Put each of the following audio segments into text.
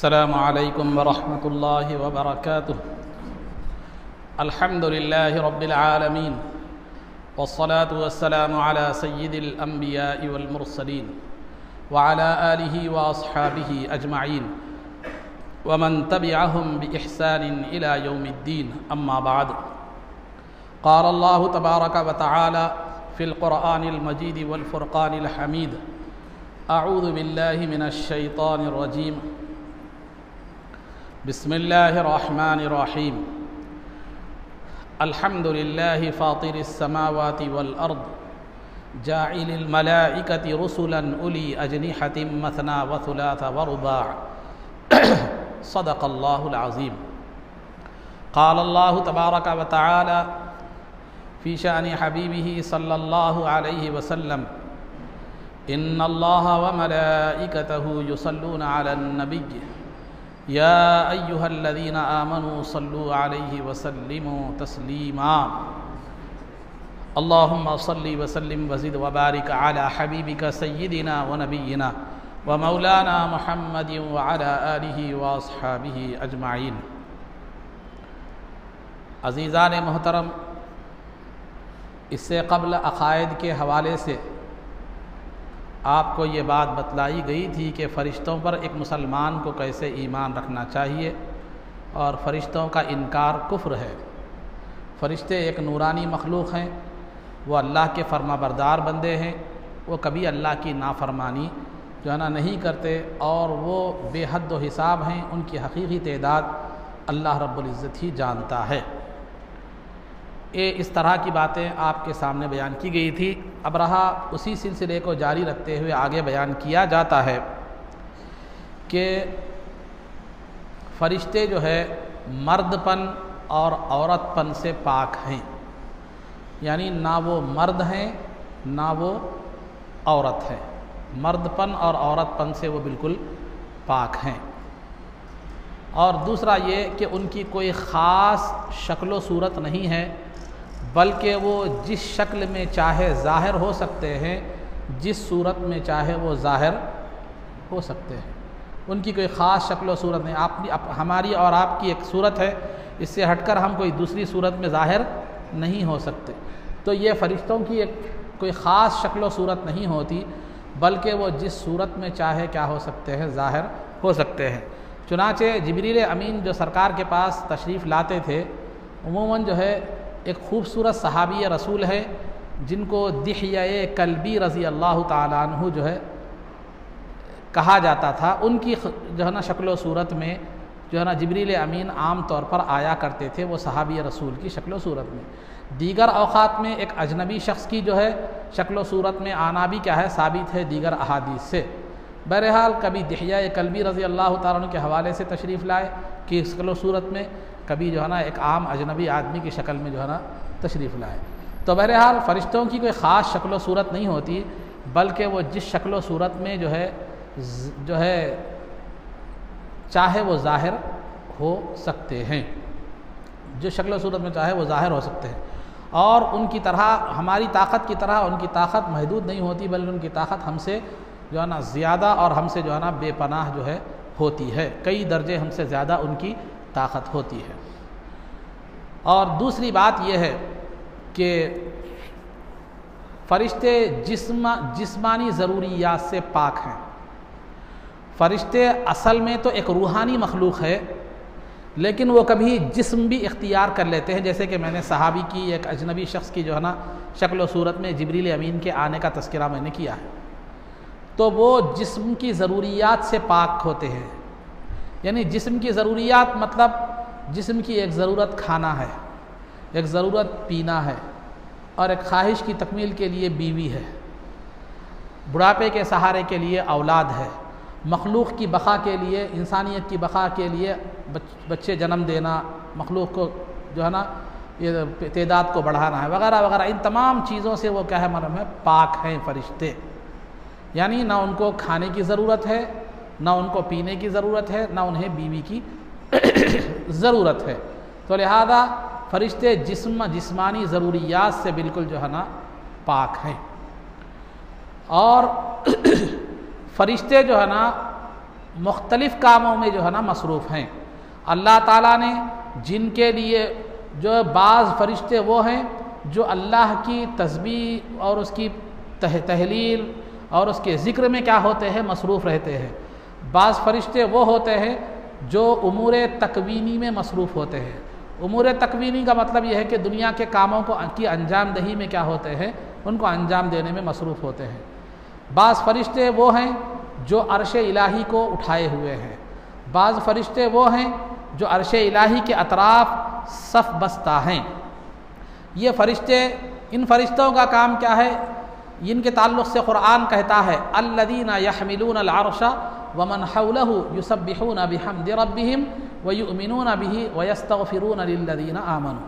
अस्सलामु अलैकुम वरहमतुल्लाहि वबरकातुहु। अल्हम्दुलिल्लाहि रब्बिल आलमीन वस्सलातु वस्सलामु अला सय्यिदिल अंबियाइ वल मुरसलीन व अला आलिहि व अस्हाबिहि अजमईन व मन तबिअहुम बिइहसानिन इला यौमिद्दीन। अम्मा बाद। क़ाल अल्लाहु तबारक व तआला फ़िल क़ुरआनिल मजीद वल फ़ुरक़ानिल हमीद। अऊज़ु बिल्लाहि मिनश शैतानिर रजीम। बिस्मिल्लाहिर रहमानिर रहीम। अल्हम्दुलिल्लाहि फ़ातिरिस समावाति वल अर्द जाइलिल मलाइकति रुसुलन उली अजनिहतिन मसना व सुलासा व रुबा। सदक़ल्लाहुल अज़ीम। क़ाल अल्लाहु तबारक व तआला फ़ी शानि हबीबिही सल्लल्लाहु अलैहि वसल्लम इन्नल्लाहा व मलाइकतहु युसल्लूना अलन नबिय्य या अय्युहल्लज़ीना आमनू सल्लू अलैहि वसल्लिमू तस्लीमा। अल्लाहुम्मा सल्लि वसल्लिम वज़िद वबारिक अला हबीबिका सय्यिदिना व नबिय्यिना व मौलाना मुहम्मदिन व अला आलिहि व अस्हाबिहि अजमईन। अज़ीज़ान मोहतरम, इससे क़ब्ल अक़ायद के हवाले से आपको ये बात बतलाई गई थी कि फ़रिश्तों पर एक मुसलमान को कैसे ईमान रखना चाहिए और फ़रिश्तों का इनकार कुफ्र है। फ़रिश्ते एक नूरानी मखलूक़ हैं, वो अल्लाह के फर्माबरदार बंदे हैं, वो कभी अल्लाह की नाफरमानी जो है ना नहीं करते और वो बेहद व हिसाब हैं। उनकी हकीकी तादाद अल्लाह रब्बुल इज़्ज़त ही जानता है। ये इस तरह की बातें आपके सामने बयान की गई थी। अब रहा उसी सिलसिले को जारी रखते हुए आगे बयान किया जाता है कि फ़रिश्ते जो है मर्दपन और औरतपन से पाक हैं, यानी ना वो मर्द हैं ना वो औरत हैं। मर्दपन और औरतपन से वो बिल्कुल पाक हैं। और दूसरा ये कि उनकी कोई ख़ास शक्ल व सूरत नहीं है, बल्कि वो जिस शक्ल में चाहे ज़ाहिर हो सकते हैं, जिस सूरत में चाहे वो ज़ाहिर हो सकते हैं। उनकी कोई ख़ास शक्ल व सूरत नहीं। हमारी और आपकी एक सूरत है, इससे हटकर हम कोई दूसरी सूरत में ज़ाहिर नहीं हो सकते। तो ये फ़रिश्तों की एक कोई ख़ास शक्ल व सूरत नहीं होती, बल्कि वो जिस सूरत में चाहे क्या हो सकते हैं, ज़ाहिर हो सकते हैं। चुनाचे जिब्रील अमीन जो सरकार के पास तशरीफ़ लाते थे, उमूमन जो है एक ख़ूबसूरत सहाबी रसूल है जिनको दिहया कल्बी रज़ी अल्लाह ताला अन्हु जो है कहा जाता था। उनकी जो है ना शक्ल व सूरत में जो है ना जिब्रील अमीन आम तौर पर आया करते थे, वो सहाबी रसूल की शक्ल व सूरत में। दीगर औक़ात में एक अजनबी शख्स की जो है शक्ल व सूरत में आना भी क्या है, साबित है दीगर अहादीस से। बहरहाल कभी दिहया कल्बी रज़ी अल्लाह ताला अन्हु के हवाले से तशरीफ़ लाए कि शक्ल व सूरत में, कभी जो है ना एक आम अजनबी आदमी की शक्ल में जो है ना तशरीफ़ लाए। तो बहरहाल फ़रिश्तों की कोई ख़ास शक्ल व सूरत नहीं होती, बल्कि वो जिस शक्ल व सूरत में जो है चाहे वो ज़ाहिर हो सकते हैं, जिस शक्ल व सूरत में चाहे वो ज़ाहिर हो सकते हैं। और उनकी तरह हमारी ताकत की तरह उनकी ताकत महदूद नहीं होती, बल्कि उनकी ताकत हमसे जो है ना ज़्यादा और हमसे जो है ना बेपनाह जो है होती है। कई दर्जे हमसे ज़्यादा उनकी ताकत होती है। और दूसरी बात यह है कि फ़रिश्ते जिस्मानी ज़रूरियात से पाक हैं। फ़रिश्ते असल में तो एक रूहानी मखलूक़ है, लेकिन वो कभी जिस्म भी इख्तियार कर लेते हैं। जैसे कि मैंने सहाबी की एक अजनबी शख्स की जो है ना शक्ल व सूरत में जिब्रील अमीन के आने का तज़किरा मैंने किया है। तो वो जिस्म की ज़रूरियात से पाक होते हैं। यानी जिस्म की ज़रूरियात मतलब जिस्म की एक ज़रूरत खाना है, एक ज़रूरत पीना है, और एक ख्वाहिश की तकमील के लिए बीवी है, बुढ़ापे के सहारे के लिए औलाद है, मखलूक़ की बक़ा के लिए, इंसानियत की बक़ा के लिए बच्चे जन्म देना, मखलूक़ को जो है ना ये तादाद को बढ़ाना है, वगैरह वगैरह। इन तमाम चीज़ों से वो क्या है, मालूम है, पाक हैं फ़रिश्ते। यानी ना उनको खाने की ज़रूरत है, ना उनको पीने की ज़रूरत है, ना उन्हें बीवी की ज़रूरत है। तो लिहाजा फ़रिश्ते जिस्मानी ज़रूरियात से बिल्कुल जो है ना पाक हैं। और फ़रिश्ते जो है ना मुख्तलिफ़ कामों में जो है ना मसरूफ़ हैं। अल्लाह ताला ने जिनके लिए जो बाज़ फ़रिश्ते वो हैं जो अल्लाह की तस्बीह और उसकी तहलील और उसके ज़िक्र में क्या होते हैं, मसरूफ़ रहते हैं। बाज़ फ़रिश्ते वो होते हैं जो उमूर तकवीनी में मसरूफ़ होते हैं। उमूर तकवीनी का मतलब यह है कि दुनिया के कामों को की अंजाम दही में क्या होते हैं, उनको अंजाम देने में मसरूफ़ होते हैं। बाज़ फ़रिश्ते वो हैं जो अर्श इलाही को उठाए हुए हैं। बाज़ फ़रिश्ते वो हैं जो अर्श इलाही के अतराफ़ सफ़ बस्ता हैं। ये फ़रिश्ते, इन फ़रिश्तों का काम क्या है, इनके ताल्लुक़ से क़ुरआन कहता है अल्लज़ीना यहमिलूनल अर्श व मन हौलहु युसब्बिहूना बिहम्दि रब्बिहिम व युमिनूना बिही व यस्तग़फिरूना लिल्लज़ीना आमनू,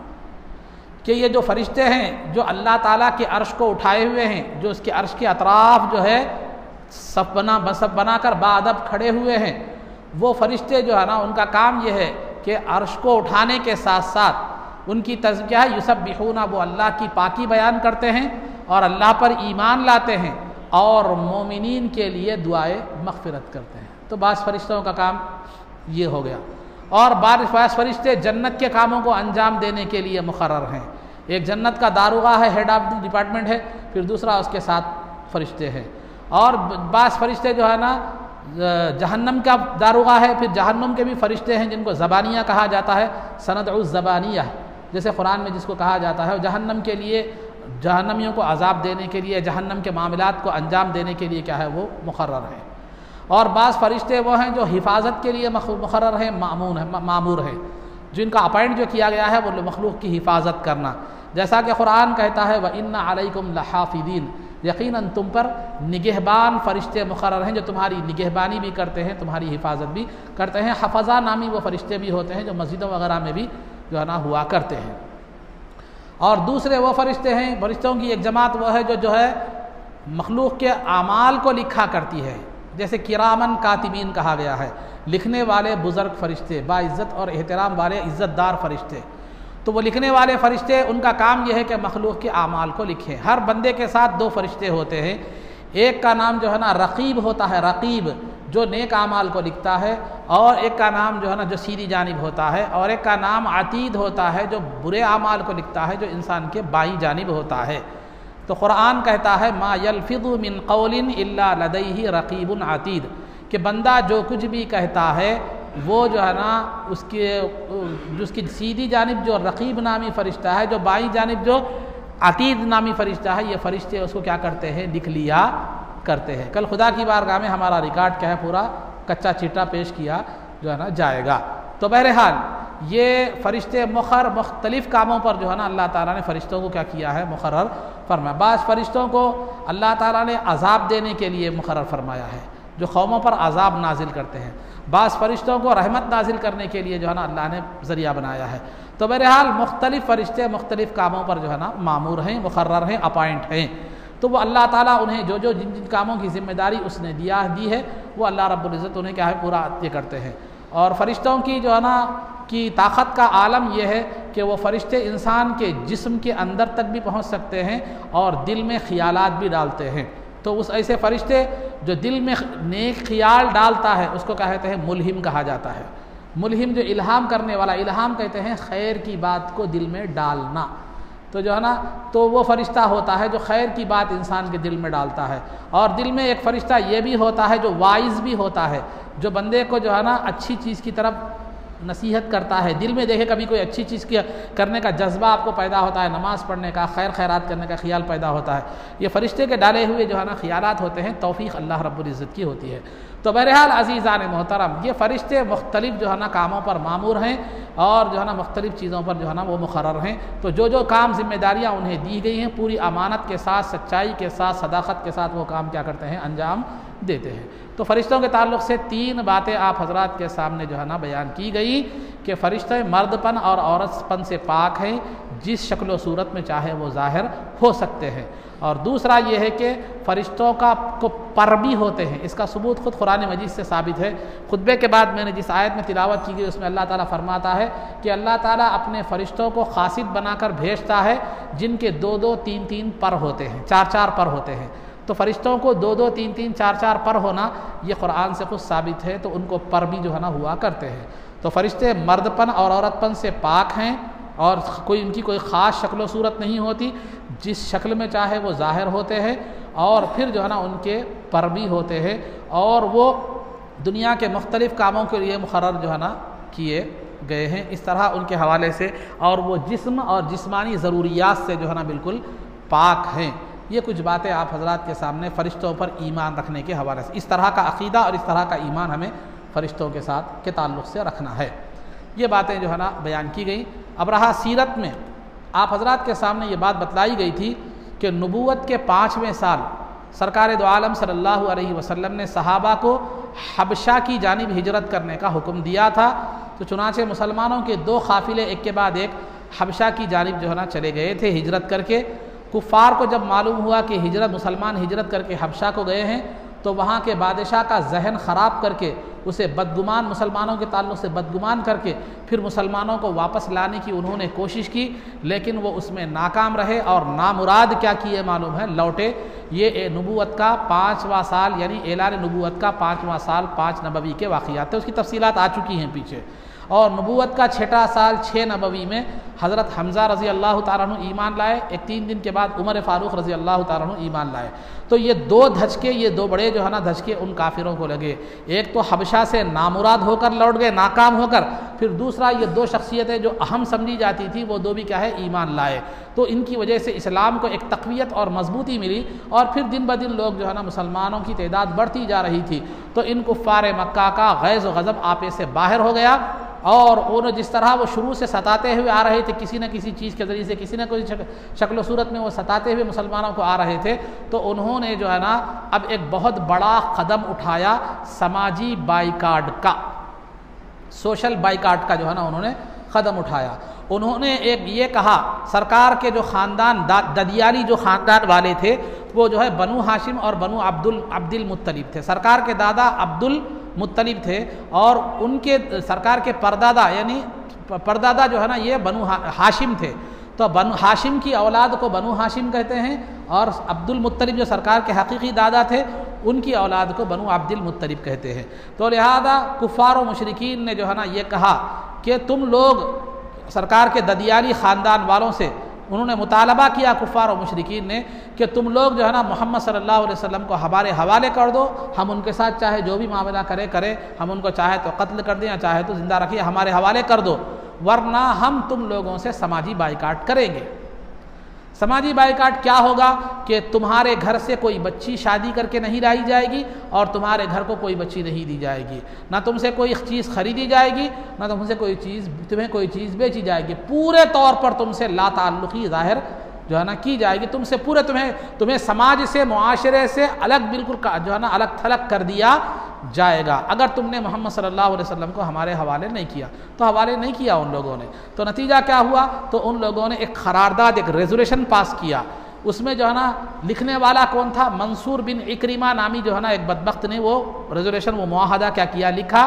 कि ये जो फ़रिश्ते हैं जो अल्लाह ताला के अर्श को उठाए हुए हैं, जो उसके अर्श के अतराफ़ जो है सब बनाकर बाअदब खड़े हुए हैं, वो फ़रिश्ते जो है ना उनका काम ये है कि अर्श को उठाने के साथ साथ उनकी तज़किया है युसब्बिहूना, वो अल्लाह की पाकी बयान करते हैं और अल्लाह पर ईमान लाते हैं और मोमिनीन के लिए दुआए मग़फ़िरत करते हैं। तो बाज़ फ़रिश्तों का काम ये हो गया। और बाज़ फ़रिश्ते जन्नत के कामों को अंजाम देने के लिए मुक़र्रर हैं। एक जन्नत का दारोगा है, हेड ऑफ द डिपार्टमेंट है, फिर दूसरा उसके साथ फ़रिश्ते हैं। और बाज़ फ़रिश्ते जो है ना जहन्नम का दारोगा है, फिर जहन्नम के भी फ़रिश्ते हैं जिनको ज़बानिया कहा जाता है, सनदउ ज़बानिया, जैसे कुरान में जिसको कहा जाता है। जहन्नम के लिए, जहन्नमियों को अज़ाब देने के लिए, जहन्नम के मामलात को अंजाम देने के लिए क्या है, वो मुक़र्रर है। और बाज़ फ़रिश्ते वो हैं जो हिफाजत के लिए मुक़र्रर हैं, मामूर हैं, जिनका अपॉइंट जो किया गया है वो मखलूक की हिफाजत करना। जैसा कि कुरान कहता है व इन्ना अलैकुम लहाफ़िज़ीन, यकीनन तुम पर निगहबान फ़रिश्ते मुक़र्रर हैं जो तुम्हारी निगहबानी भी करते हैं, तुम्हारी हिफाजत भी करते हैं। हफ़ज़ा नामी वो फ़रिश्ते भी होते हैं जो मस्जिदों वगैरह में भी जो है ना हुआ करते हैं। और दूसरे वो फ़रिश्ते हैं, फ़रिश्तों की एक जमात वो है जो है मखलूक के आमाल को लिखा करती है, जैसे किरामन कातिबीन कहा गया है, लिखने वाले बुज़ुर्ग फ़रिश्ते, बाइज़्ज़त और एहतराम वाले इज़्ज़तदार फ़रिश्ते। तो वो लिखने वाले फ़रिश्ते, उनका काम यह है कि मखलूक के आमाल को लिखें। हर बंदे के साथ दो फ़रिश्ते होते हैं, एक का नाम जो है ना रक़ीब होता है, रक़ीब जो नेक आमाल को लिखता है, और एक का नाम जो है ना जो सीधी जानिब होता है, और एक का नाम अतीद होता है जो बुरे आमाल को लिखता है, जो इंसान के बाईं जानिब होता है। तो कुरान कहता है मा यल्फ़िज़ु मिन क़ौलिन इल्ला लदैहि रक़ीबुन अतीद, कि बंदा जो कुछ भी कहता है वो जो है ना उसकी सीधी जानिब जो रक़ीब नामी फ़रिश्ता है, जो बाईं जानिब जो अतीद नामी फ़रिश्ता है, ये फ़रिश्ते उसको क्या करते हैं, लिख लिया करते हैं। कल खुदा की बारगाह में हमारा रिकॉर्ड क्या है, पूरा कच्चा चिट्ठा पेश किया जो है ना जाएगा। तो बहरहाल ये फ़रिश्ते मुख्तलिफ़ कामों पर जो है ना अल्लाह ताला ने फ़रिश्तों को क्या किया है, मुक़र्रर फरमाया। बाज़ फ़रिश्तों को अल्लाह ताला ने अज़ाब देने के लिए मुक़र्रर फरमाया है, जो कौमों पर अज़ाब नाजिल करते हैं। बाज़ फ़रिश्तों को रहमत नाजिल करने के लिए जो है ना अल्लाह ने ज़रिया बनाया है। तो बहरहाल मुख्तलिफ़ फ़रिश्ते मुख्तलिफ़ कामों पर जो है ना मामूर हैं, मुक़र्रर हैं, अपॉइंट हैं। तो वो अल्लाह ताला उन्हें जो जिन जिन कामों की ज़िम्मेदारी उसने दी है, वो अल्लाह रब्बुल इज़्ज़त उन्हें क्या है, पूरा ये करते हैं। और फ़रिश्तों की जो है ना की ताकत का आलम यह है कि वो फ़रिश्ते इंसान के जिस्म के अंदर तक भी पहुँच सकते हैं और दिल में ख़यालात भी डालते हैं। तो उस ऐसे फ़रिश्ते जो दिल में नेक ख़याल डालता है उसको क्या कहते हैं, मुल्हिम कहा जाता है। मुल्हिम जो इल्हाम करने वाला, इल्हाम कहते हैं खैर की बात को दिल में डालना। तो जो है ना, तो वो फ़रिश्ता होता है जो खैर की बात इंसान के दिल में डालता है। और दिल में एक फ़रिश्ता ये भी होता है जो वाइज़ भी होता है, जो बंदे को जो है ना अच्छी चीज़ की तरफ नसीहत करता है। दिल में देखे कभी कोई अच्छी चीज़ की करने का जज्बा आपको पैदा होता है, नमाज़ पढ़ने का, खैर खैरात करने का ख्याल पैदा होता है। ये फ़रिश्ते के डाले हुए जो है ना ख्यालात होते हैं, तौफ़ीक़ अल्लाह रब्बुल इज़्ज़त की होती है। तो बहरहाल अज़ीज़ान मोहतरम, ये फ़रिश्ते मुख्तलिफ़ जो है ना कामों पर मामूर हैं और जो है ना मुख्तलिफ़ चीज़ों पर जो है ना वो मुक़र्रर हैं। तो जो काम ज़िम्मेदारियाँ उन्हें दी गई हैं, पूरी अमानत के साथ, सच्चाई के साथ, सदाक़त के साथ वो काम क्या करते हैं, अंजाम देते हैं। तो फ़रिश्तों के ताल्लुक़ से 3 बातें आप हज़रात के सामने जो है ना बयान की गई कि फ़रिश्ते मर्दपन और औरतपन से पाक हैं, जिस शक्ल व सूरत में चाहे वो ज़ाहिर हो सकते हैं। और दूसरा ये है कि फ़रिश्तों को पर भी होते हैं। इसका सबूत ख़ुद कुरान मजीद से साबित है। खुतबे के बाद मैंने जिस आयत में तिलावत की गई उसमें अल्लाह ताला फरमाता है कि अल्लाह ताला अपने फ़रिश्तों को ख़ासिद बनाकर भेजता है जिनके 2-2, 3-3 पर होते हैं, 4-4 पर होते हैं। तो फ़रिश्तों को 2-2, 3-3, 4-4 पर होना ये कुरान से कुछ साबित है, तो उनको पर भी जो है ना हुआ करते हैं। तो फ़रिश्ते मर्दपन और औरतपन से पाक हैं और कोई उनकी कोई ख़ास शक्ल सूरत नहीं होती, जिस शक्ल में चाहे वो ज़ाहिर होते हैं और फिर जो है ना उनके पर भी होते हैं और वो दुनिया के मुख्तलिफ़ कामों के लिए मुक़र्रर जो है ना किए गए हैं। इस तरह उनके हवाले से और वो जिस्म और जिस्मानी ज़रूरियात से जो है ना बिल्कुल पाक हैं। ये कुछ बातें आप हज़रात के सामने फ़रिश्तों पर ईमान रखने के हवाले से, इस तरह का अक़ीदा और इस तरह का ईमान हमें फ़रिश्तों के साथ के ताल्लुक़ से रखना है। ये बातें जो है ना बयान की गई। अब रहा सीरत में, आप हज़रात के सामने ये बात बतलाई गई थी कि नबूवत के 5वें साल सरकार दो आलम सल्लल्लाहु अलैहि वसल्लम ने सहाबा को हबशा की जानिब हिजरत करने का हुक्म दिया था। तो चुनाचे मुसलमानों के 2 काफ़िले एक के बाद एक हबशा की जानिब जो है ना चले गए थे हिजरत करके। कुफ़ार को जब मालूम हुआ कि मुसलमान हिजरत करके हबशा को गए हैं, तो वहाँ के बादशाह का जहन ख़राब करके उसे बदगुमान, मुसलमानों के ताल्लुक़ से बदगुमान करके फिर मुसलमानों को वापस लाने की उन्होंने कोशिश की, लेकिन वो उसमें नाकाम रहे और नामुराद क्या किए मालूम है, लौटे। ये नबूवत का 5वां साल यानी एलान नबूवत का 5वां साल 5 नबवी के वाक़ियात है, उसकी तफसीलात आ चुकी हैं पीछे। और नबूवत का 6वां साल 6 नबवी में हज़रत हमज़ा रज़ी अल्लाह तआला अन्हु ईमान लाए। एक 3 दिन के बाद उमर फ़ारूक रज़ी अल्लाह तआला अन्हु ईमान लाए। तो ये 2 धचके, ये 2 बड़े जो है ना धचके उन काफिरों को लगे। एक तो हबशा से नामुराद होकर लौट गए, नाकाम होकर, फिर दूसरा ये 2 शख्सियतें जो अहम समझी जाती थी वो 2 भी क्या है, ईमान लाए। तो इनकी वजह से इस्लाम को एक तक़वियत और मजबूती मिली और फिर दिन ब दिन लोग जो है ना मुसलमानों की तादाद बढ़ती जा रही थी। तो इन कुफ़ार मक्का का गैज़ व ग़ज़ब आपे से बाहर हो गया और उन्हें जिस तरह वो शुरू से सताते हुए आ रहे थे, किसी न किसी चीज़ के ज़रिए से, किसी न कोई शक्ल सूरत में वो सताते हुए मुसलमानों को आ रहे थे, तो उन्होंने जो है ना अब एक बहुत बड़ा कदम उठाया समाजी बाइकाट का, सोशल बाइकाट का जो है ना उन्होंने कदम उठाया। उन्होंने एक ये कहा, सरकार के जो ख़ानदान ददियाली जो ख़ानदान वाले थे वो जो है बनु हाशिम और बनु अब्दुल मुत्तलिब थे। सरकार के दादा अब्दुल मुत्तलिब थे और उनके सरकार के परदादा यानी परदादा जो है ना ये बनु हाशिम थे। तो बनु हाशिम की औलाद को बनु हाशिम कहते हैं और अब्दुल मुत्तलिब जो सरकार के हकीकी दादा थे उनकी औलाद को बनु अब्दुल मुत्तलिब कहते हैं। तो लिहाजा कुफ़ार व मुशरिकीन ने जो है ना ये कहा कि तुम लोग सरकार के ददियाली ख़ानदान वालों से, उन्होंने मुतालबा किया कुफ़ार और मुशरिकीन ने कि तुम लोग जो है ना मोहम्मद सल्लल्लाहु अलैहि वसल्लम को हमारे हवाले कर दो, हम उनके साथ चाहे जो भी मामला करें, हम उनको चाहे तो कत्ल कर दें या चाहे तो ज़िंदा रखिए, हमारे हवाले कर दो, वरना हम तुम लोगों से समाजी बाइकाट करेंगे। समाजी बाइकाट क्या होगा कि तुम्हारे घर से कोई बच्ची शादी करके नहीं लाई जाएगी और तुम्हारे घर को कोई बच्ची नहीं दी जाएगी, ना तुमसे कोई चीज़ खरीदी जाएगी, ना तुमसे तुम्हें कोई चीज़ बेची जाएगी, पूरे तौर पर तुमसे लाताल्लुक़ी ज़ाहिर जो है ना की जाएगी, तुमसे पूरे तुम्हें समाज से, मुआशरे से अलग बिल्कुल जो है ना अलग थलग कर दिया जाएगा अगर तुमने मोहम्मद सल्लल्लाहु अलैहि वसल्लम को हमारे हवाले नहीं किया। तो हवाले नहीं किया उन लोगों ने, तो नतीजा क्या हुआ, तो उन लोगों ने एक करारदाद, एक रेजोल्यूशन पास किया। उसमें जो है ना लिखने वाला कौन था, मंसूर बिन इक्रिमा नामी जो है ना एक बदबख्त ने वो रेजोल्यूशन, वो मुआहदा क्या किया, लिखा।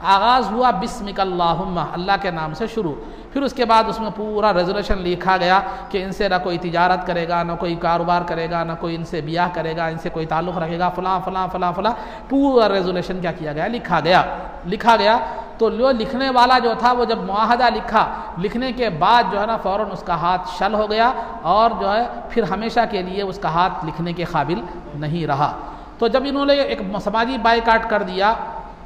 आगाज़ हुआ बिस्मिकल्लाहुम्मा, अल्लाह के नाम से शुरू। फिर उसके बाद उसमें पूरा रेजोल्यूशन लिखा गया कि इनसे ना कोई तिजारत करेगा, ना कोई कारोबार करेगा, ना कोई इनसे ब्याह करेगा, इनसे कोई ताल्लुक़ रखेगा, फ़लाँ फ़लाँ फ़लाँ फ़लाँ, पूरा रेजोल्यूशन क्या किया गया, लिखा गया। तो जो लिखने वाला जो था वो जब मुआहदा लिखा, लिखने के बाद जो है ना फ़ौरन उसका हाथ शल हो गया और जो है फिर हमेशा के लिए उसका हाथ लिखने के काबिल नहीं रहा। तो जब इन्होंने एक समाजी बाइकाट कर दिया,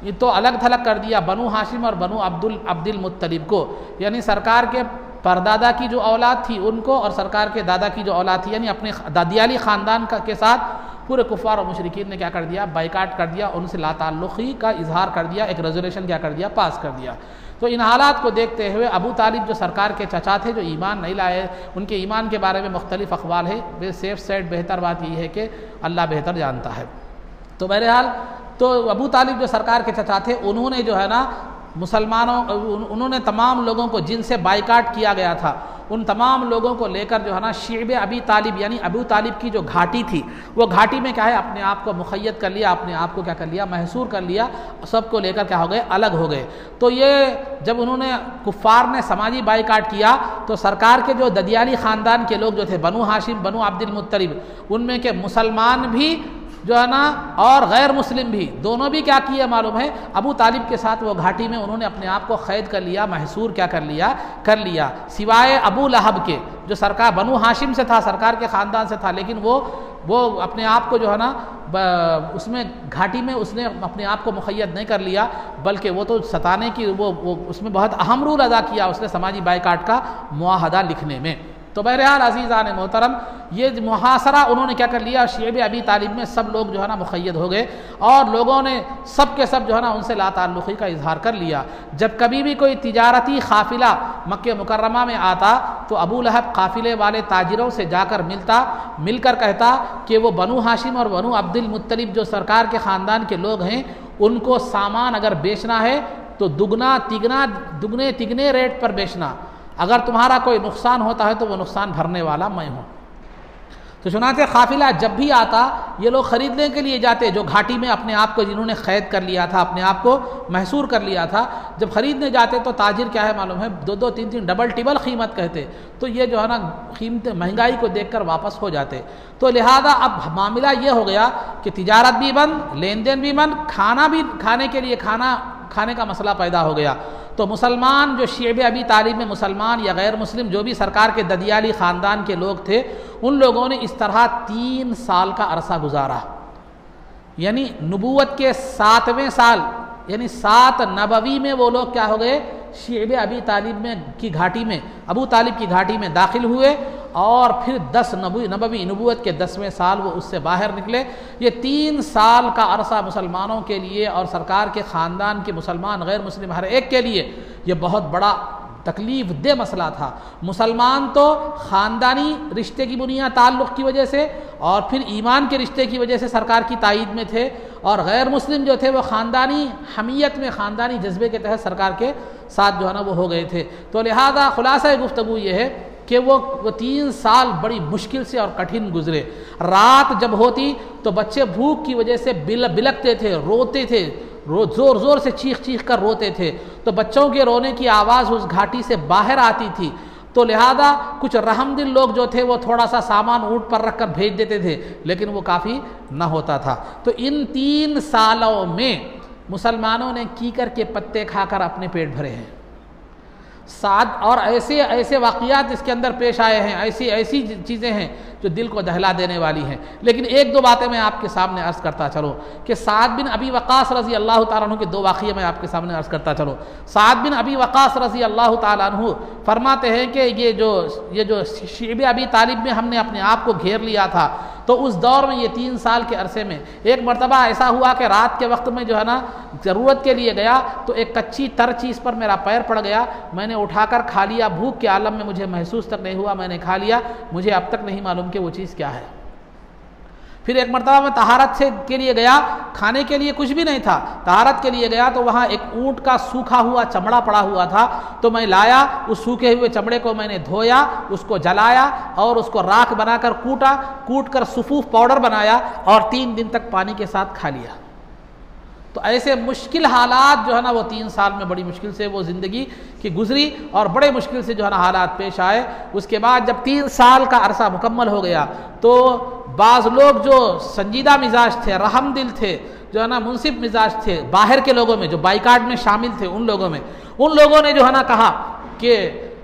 ये तो अलग थलग कर दिया बनु हाशिम और बनु अब्दुल मुत्तलिब को, यानी सरकार के परदादा की जो औलाद थी उनको और सरकार के दादा की जो औलाद थी यानी अपने दादियाली ख़ानदान के साथ पूरे कुफ़ार और मुशरिकीन ने क्या कर दिया, बाइकाट कर दिया, उनसे लाताल्लुक़ी का इजहार कर दिया, एक रेजोल्यूशन क्या कर दिया, पास कर दिया। तो इन हालात को देखते हुए अबू तालिब जो सरकार के चचा थे, जो ईमान नहीं लाए, उनके ईमान के बारे में मुख्तलिफ अक़वाल है, वे सेफ साइड बेहतर बात यही है कि अल्लाह बेहतर जानता है। तो बहरहाल तो अबू तालिब जो सरकार के चचा थे उन्होंने जो है ना मुसलमानों उन्होंने तमाम लोगों को जिनसे बाइकाट किया गया था उन तमाम लोगों को लेकर जो है ना शिअब अबी तालिब यानी अबू तालिब की जो घाटी थी वो घाटी में क्या है अपने आप को मुक़य्यद कर लिया, अपने आप को क्या कर लिया, महसूर कर लिया, सबको लेकर क्या हो गए, अलग हो गए। तो ये जब उन्होंने कुफ़ार ने समाजी बाइकाट किया तो सरकार के जो ददियाली ख़ानदान के लोग जो थे बनु हाशिम बनु अब्दुल मुत्तलिब उनमें के मुसलमान भी जो है ना और गैर मुस्लिम भी दोनों भी क्या किए मालूम है, अबू तालिब के साथ वो घाटी में उन्होंने अपने आप को क़ैद कर लिया, महसूर क्या कर लिया सिवाय अबू लहब के जो सरकार बनु हाशिम से था, सरकार के ख़ानदान से था, लेकिन वो अपने आप को जो है ना उसमें घाटी में उसने अपने आप को मुक़य्यद नहीं कर लिया, बल्कि वो तो सताने की वो उसमें बहुत अहम रोल अदा किया उसने समाजी बाइकाट का मुआहदा लिखने में। तो बहरहाल अज़ीज़ान मोहतरम ये मुहासरा उन्होंने क्या कर लिया, शिअब अबी तालिब में सब लोग जो है ना मुक़य्यद हो गए और लोगों ने सब के सब जो है ना उनसे लाताल्लुक़ी का इजहार कर लिया। जब कभी भी कोई तिजारती काफ़िला मक्के मुकर्रमा में आता तो अबू लहब काफ़िले वाले ताजिरों से जाकर मिलकर कहता कि वो बनु हाशिम और बनु अब्दुल मुत्तलिब जो सरकार के ख़ानदान के लोग हैं उनको सामान अगर बेचना है तो दुगने तिगने रेट पर बेचना, अगर तुम्हारा कोई नुकसान होता है तो वो नुकसान भरने वाला मैं हूँ। तो चुनांचे काफ़िला जब भी आता ये लोग ख़रीदने के लिए जाते जो घाटी में अपने आप को जिन्होंने क़ैद कर लिया था, अपने आप को महसूर कर लिया था, जब ख़रीदने जाते तो ताजिर क्या है मालूम है, 2-2 3-3 डबल टिबल कीमत कहते, तो ये जो है ना कीमत महंगाई को देखकर वापस हो जाते। तो लिहाजा अब मामला ये हो गया कि तिजारत भी बंद, लेन देन भी बंद, खाने के लिए खाने का मसला पैदा हो गया। तो मुसलमान जो शिअब अबी तालिब में मुसलमान या गैर मुस्लिम जो भी सरकार के ददियाली ख़ानदान के लोग थे उन लोगों ने इस तरह 3 साल का अरसा गुजारा, यानी नबूवत के 7वें साल यानी 7 नबवी में वो लोग क्या हो गए, शिअब अबी तालिब की घाटी में अबू तालिब की घाटी में दाखिल हुए और फिर 10 नबवी नबूवत के 10वें साल वो उससे बाहर निकले। ये 3 साल का अरसा मुसलमानों के लिए और सरकार के ख़ानदान के मुसलमान गैर मुस्लिम हर एक के लिए ये बहुत बड़ा तकलीफ़ दे मसला था। मुसलमान तो ख़ानदानी रिश्ते की बुनियाद ताल्लुक़ की वजह से और फिर ईमान के रिश्ते की वजह से सरकार की तायीद में थे, और गैर मुस्लिम जो थे वो ख़ानदानी हमीयत में ख़ानदानी जज्बे के तहत सरकार के साथ जो है ना वो हो गए थे। तो लिहाजा खुलासा गुफ्तगू ये है कि वो 3 साल बड़ी मुश्किल से और कठिन गुजरे। रात जब होती तो बच्चे भूख की वजह से बिलकते थे, रोते थे, ज़ोर ज़ोर से चीख कर रोते थे, तो बच्चों के रोने की आवाज़ उस घाटी से बाहर आती थी। तो लिहाजा कुछ रहमदिल लोग जो थे वो थोड़ा सा सामान ऊँट पर रख कर भेज देते थे, लेकिन वो काफ़ी न होता था। तो इन 3 सालों में मुसलमानों ने कीकर के पत्ते खाकर अपने पेट भरे हैं। और ऐसे वाक़ियात इसके अंदर पेश आए हैं, ऐसी चीज़ें हैं जो दिल को दहला देने वाली हैं। लेकिन 1-2 बातें मैं आपके सामने अर्ज़ करता चलूँ कि साद बिन अबी वक़ास रज़ी अल्लाह ताला अन्हु के 2 वाक़िए मैं आपके सामने अर्ज़ करता चलूँ। साद बिन अबी वक़ास रज़ी अल्लाह ताला अन्हु फरमाते हैं कि ये जो शिअब अबी तालिब में हमने अपने आप को घेर लिया था, तो उस दौर में ये 3 साल के अरसे में एक मरतबा ऐसा हुआ कि रात के वक्त में जो है ना ज़रूरत के लिए गया तो एक कच्ची तर चीज़ पर मेरा पैर पड़ गया, मैंने उठाकर खा लिया। भूख के आलम में मुझे महसूस तक नहीं हुआ, मैंने खा लिया, मुझे अब तक नहीं मालूम कि वो चीज़ क्या है। फिर एक मरतबा मैं तहारत के लिए गया, खाने के लिए कुछ भी नहीं था, तहारत के लिए गया तो वहाँ एक ऊँट का सूखा हुआ चमड़ा पड़ा हुआ था, तो मैं लाया, उस सूखे हुए चमड़े को मैंने धोया, उसको जलाया और उसको राख बनाकर कूट कर सुफूफ पाउडर बनाया और 3 दिन तक पानी के साथ खा लिया। तो ऐसे मुश्किल हालात जो है ना वो 3 साल में बड़ी मुश्किल से वो ज़िंदगी की गुजरी और बड़े मुश्किल से जो है ना हालात पेश आए। उसके बाद जब 3 साल का अरसा मुकम्मल हो गया तो बाज़ लोग जो संजीदा मिजाज थे, रहमदिल थे, जो है ना मुनसिफ मिजाज थे, बाहर के लोगों में जो बाइकाट में शामिल थे, उन लोगों ने जो है ना कहा कि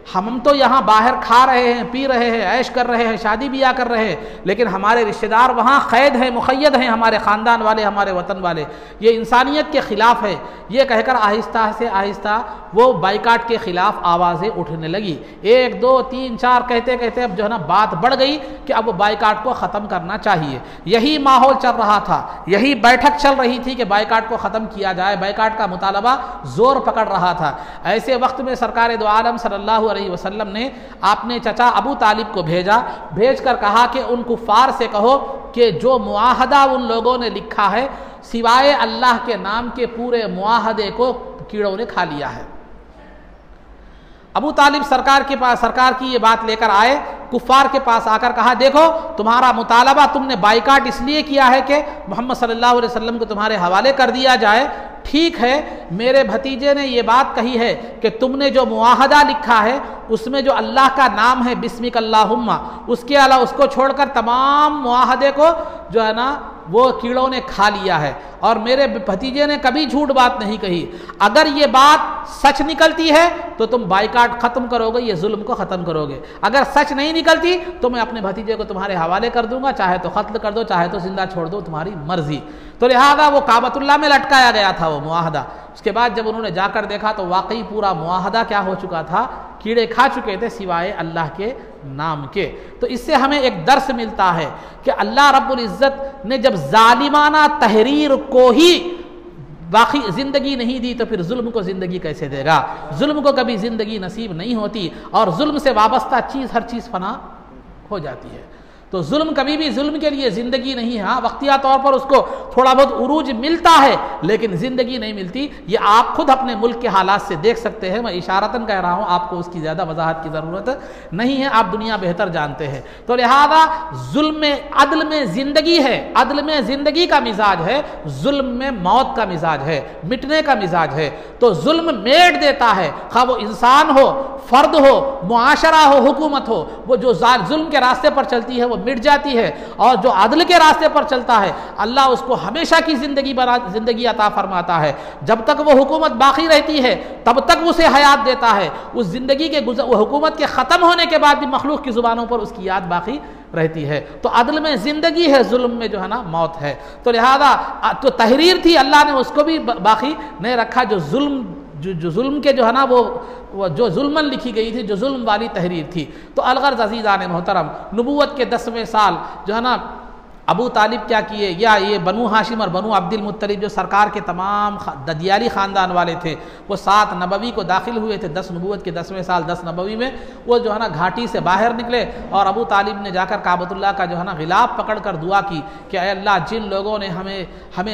हम तो यहाँ बाहर खा रहे हैं, पी रहे हैं, ऐश कर रहे हैं, शादी ब्याह कर रहे हैं, लेकिन हमारे रिश्तेदार वहाँ क़ैद हैं, मुक़य्यद हैं, हमारे ख़ानदान वाले, हमारे वतन वाले, ये इंसानियत के ख़िलाफ़ है। ये कहकर आहिस्ता से आहिस्ता वो बाइकाट के ख़िलाफ़ आवाज़ें उठने लगी। 1 2 3 4 कहते कहते अब जो है ना बात बढ़ गई कि अब वो बाइकाट को ख़त्म करना चाहिए। यही माहौल चल रहा था, यही बैठक चल रही थी कि बाइकाट को ख़त्म किया जाए, बाइकाट का मुतालबा ज़ोर पकड़ रहा था। ऐसे वक्त में सरकार दो आलम सल्लल्लाहु अलैहि वसल्लम ने अपने चचा अबू तालिब को भेजकर कहा कि उन कुफ़ार से कहो कि जो मुआहदा उन लोगों ने लिखा है, सिवाय अल्लाह के नाम के पूरे मुआहदे को कीड़ों ने खा लिया है। अबू तालिब सरकार के पास, सरकार की ये बात लेकर आए, कुफ्फार के पास आकर कहा, देखो तुम्हारा मुतालबा तुमने बाइकाट इसलिए किया है कि मोहम्मद सल्लल्लाहु अलैहि वसल्लम को तुम्हारे हवाले कर दिया जाए। ठीक है, मेरे भतीजे ने ये बात कही है कि तुमने जो मुआहदा लिखा है उसमें जो अल्लाह का नाम है बिस्मिक अल्लाहुम्मा, उसके अलावा उसको छोड़कर तमाम मुआहदे को जो है ना वो कीड़ों ने खा लिया है, और मेरे भतीजे ने कभी झूठ बात नहीं कही। अगर ये बात सच निकलती है तो तुम बाइकाट ख़त्म करोगे, ये जुल्म को ख़त्म करोगे। अगर सच नहीं निकलती तो मैं अपने भतीजे को तुम्हारे हवाले कर दूंगा, चाहे तो कत्ल कर दो, चाहे तो जिंदा छोड़ दो, तुम्हारी मर्जी। तो लिहाजा वो काबतुल्लाह में लटकाया गया था वो मुआहदा। उसके बाद जब उन्होंने जाकर देखा तो वाकई पूरा मुआहदा क्या हो चुका था, कीड़े खा चुके थे सिवाय अल्लाह के नाम के। तो इससे हमें एक दर्स मिलता है कि अल्लाह रब्बुल इज़्ज़त ने जब जालिमाना तहरीर को ही बाकी ज़िंदगी नहीं दी तो फिर जुल्म को ज़िंदगी कैसे देगा। जुल्म को कभी ज़िंदगी नसीब नहीं होती, और जुल्म से वाबस्ता चीज़ हर चीज़ फना हो जाती है। तो जुल्म कभी भी जुल्म के लिए ज़िंदगी नहीं है। हाँ, वक्तिया तौर पर उसको थोड़ा बहुत उरूज मिलता है, लेकिन ज़िंदगी नहीं मिलती। ये आप खुद अपने मुल्क के हालात से देख सकते हैं। मैं इशारतन कह रहा हूँ, आपको उसकी ज़्यादा वजाहत की ज़रूरत नहीं है, आप दुनिया बेहतर जानते हैं। तो लिहाजा जुल्म में अदल में ज़िंदगी है, अदल में ज़िंदगी का मिजाज है, जुल्म में मौत का मिजाज है, मिटने का मिजाज है। तो जुल्म मेट देता है, खा वो इंसान हो, फ़र्द हो, मुआशरा हो, हुकूमत हो। वो जो जुल्म के रास्ते पर चलती है वो मिट जाती है, और जो अदल के रास्ते पर चलता है अल्लाह उसको हमेशा की ज़िंदगी अता फरमाता है। जब तक वो हुकूमत बाकी रहती है तब तक उसे हयात देता है। उस ज़िंदगी के हुकूमत के ख़त्म होने के बाद भी मखलूक की ज़ुबानों पर उसकी याद बाकी रहती है। तो अदल में ज़िंदगी है, जुल्म में जो है ना मौत है। तो लिहाजा तो तहरीर थी, अल्लाह ने उसको भी बाकी नहीं रखा। जो जुल्म के जो है ना वो जो जुल्मन लिखी गई थी, जो जुल्म वाली तहरीर थी। तो अलगर्ज़ अज़ीज़ान मोहतरम, नबूवत के 10वें साल जो है ना अबू तालिब क्या किए, या ये बनु हाशिम और बनु अब्दुल मुत्तलिब जो सरकार के तमाम ददियाली ख़ानदान वाले थे, वो 7 नबवी को दाखिल हुए थे। 10 नबूवत के 10वें साल 10 नबवी में वो जो है ना घाटी से बाहर निकले, और अबू तालिब ने जाकर काबतुल्लाह का जो है ना गिलाफ पकड़ कर दुआ की कि ऐ अल्लाह, जिन लोगों ने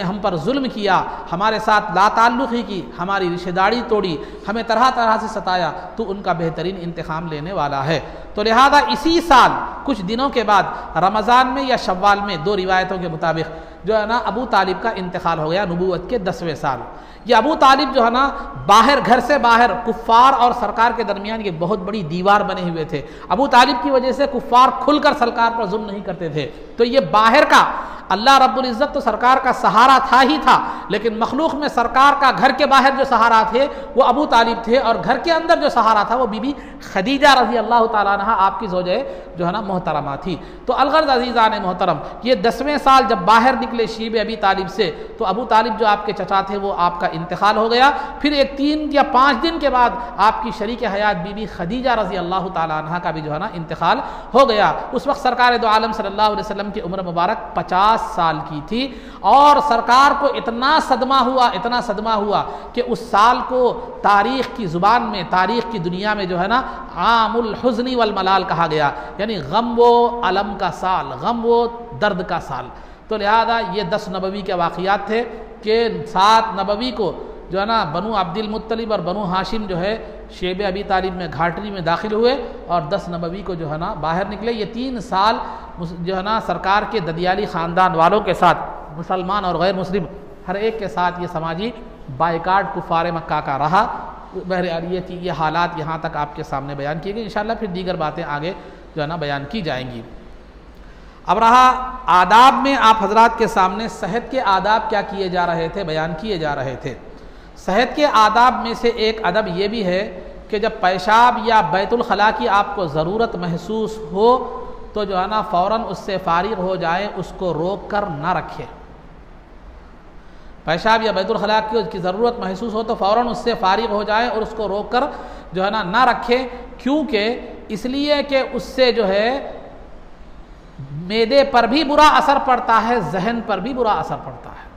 हम पर जुल्म किया, हमारे साथ लाताल्लुक़ी की, हमारी रिश्तेदारी तोड़ी, हमें तरह तरह से सताया, तो उनका बेहतरीन इंतकाम लेने वाला है। तो लिहाजा इसी साल कुछ दिनों के बाद रमज़ान में या शव्वाल में, 2 रिवायतों के मुताबिक जो है ना अबू तालिब का इंतकाल हो गया नबूवत के 10वें साल। ये अबू तालिब जो है ना बाहर, घर से बाहर कुफ्फार और सरकार के दरमियान एक बहुत बड़ी दीवार बने हुए थे। अबू तालिब की वजह से कुफ्फार खुलकर सरकार पर जुल्म नहीं करते थे। तो ये बाहर का, अल्लाह रब्बुल इज़्ज़त तो सरकार का सहारा था ही था, लेकिन मखलूक में सरकार का घर के बाहर जो सहारा थे वो अबू तालिब थे, और घर के अंदर जो सहारा था वो बीबी खदीजा रज़ी अल्लाह ताला अन्हा आपकी ज़ौजे जो है ना मोहतरमा थी। तो अलगर्ज़ अज़ीज़ान मोहतरम, ये 10वें साल जब बाहर निकले शीब अबी तालिब से, तो अबू तालिब जो आपके चचा थे वो आपका इंतकाल हो गया। फिर एक 3 या 5 दिन के बाद आपकी शरीक हयात बीबी खदीजा रज़ी अल्लाह ताला अन्हा का भी जो है ना इंतकाल हो गया। उस वक्त सरकार दो आलम सल्लल्लाहु अलैहि वसल्लम की उम्र मुबारक 50 साल की थी, और सरकार को इतना सदमा हुआ कि उस साल को तारीख़ की ज़ुबान में, तारीख़ की दुनिया में जो है ना आमुल हुज़्नी वल मलाल कहा गया, यानी गम व अलम का साल, गम व दर्द का साल। तो लिहाजा ये 10 नबवी के वाक़ियात थे कि 7 नबवी को जो है ना बनु अब्दुल मुत्तलिब और बनु हाशिम जो है शेब अबी तालिब में घाटी में दाखिल हुए, और 10 नबवी को जो है ना बाहर निकले। ये 3 साल जो है ना सरकार के ददियाली ख़ानदान वालों के साथ, मुसलमान और गैर मुस्लिम हर एक के साथ ये समाजी बाइकाट कुफ़ार मक्का का रहा। बहरहाल ये हालात यहाँ तक आपके सामने बयान किए गए। इंशाअल्लाह फिर दीगर बातें आगे जो है ना बयान की जाएंगी। अब रहा आदाब में, आप हजरात के सामने सेहत के आदाब क्या किए जा रहे थे, बयान किए जा रहे थे। सेहत के आदाब में से एक अदब ये भी है कि जब पेशाब या बैतुल खला की आपको ज़रूरत महसूस हो तो जो है ना फ़ौरन उससे फारिग हो जाए, उसको रोक कर ना रखे। पेशाब या बैतुल खला की ज़रूरत महसूस हो तो फ़ौरन उससे फारिग हो जाए और उसको रोक कर जो है ना रखे। क्योंकि इसलिए कि उससे जो है मेदे पर भी बुरा असर पड़ता है, जहन पर भी बुरा असर पड़ता है।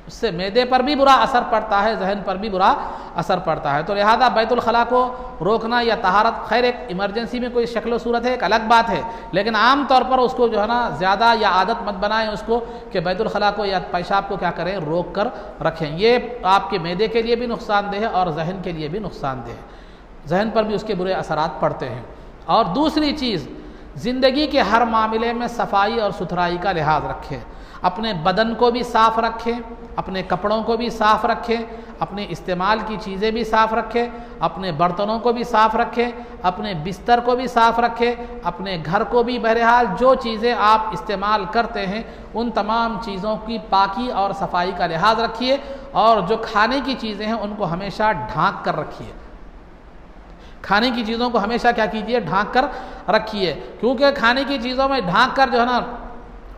उससे मैदे पर भी बुरा असर पड़ता है, जहन पर भी बुरा असर पड़ता है। तो लिहाजा बैतुल खला को रोकना या तहारत, खैर एक इमरजेंसी में कोई शक्ल सूरत है, एक अलग बात है, लेकिन आम तौर पर उसको जो है ना ज़्यादा या आदत मत बनाएं उसको कि बैतुल खला को या पेशाब को क्या करें, रोक कर रखें। ये आपके मैदे के लिए भी नुकसानदेह है और जहन के लिए भी नुकसानदेह है, जहन पर भी उसके बुरे असरात पड़ते हैं। और दूसरी चीज़, ज़िंदगी के हर मामले में सफाई और सुथराई का लिहाज रखें। अपने बदन को भी साफ़ रखें, अपने कपड़ों को भी साफ़ रखें, अपने इस्तेमाल की चीज़ें भी साफ़ रखें, अपने बर्तनों को भी साफ़ रखें, अपने बिस्तर को भी साफ़ रखें, अपने घर को भी। बहरहाल जो चीज़ें आप इस्तेमाल करते हैं उन तमाम चीज़ों की पाकी और सफाई का लिहाज रखिए। और जो खाने की चीज़ें हैं उनको हमेशा ढाँक कर रखिए, खाने की चीज़ों को हमेशा क्या कीजिए, ढाँक कर रखिए। क्योंकि खाने की चीज़ों में ढाँक कर जो है ना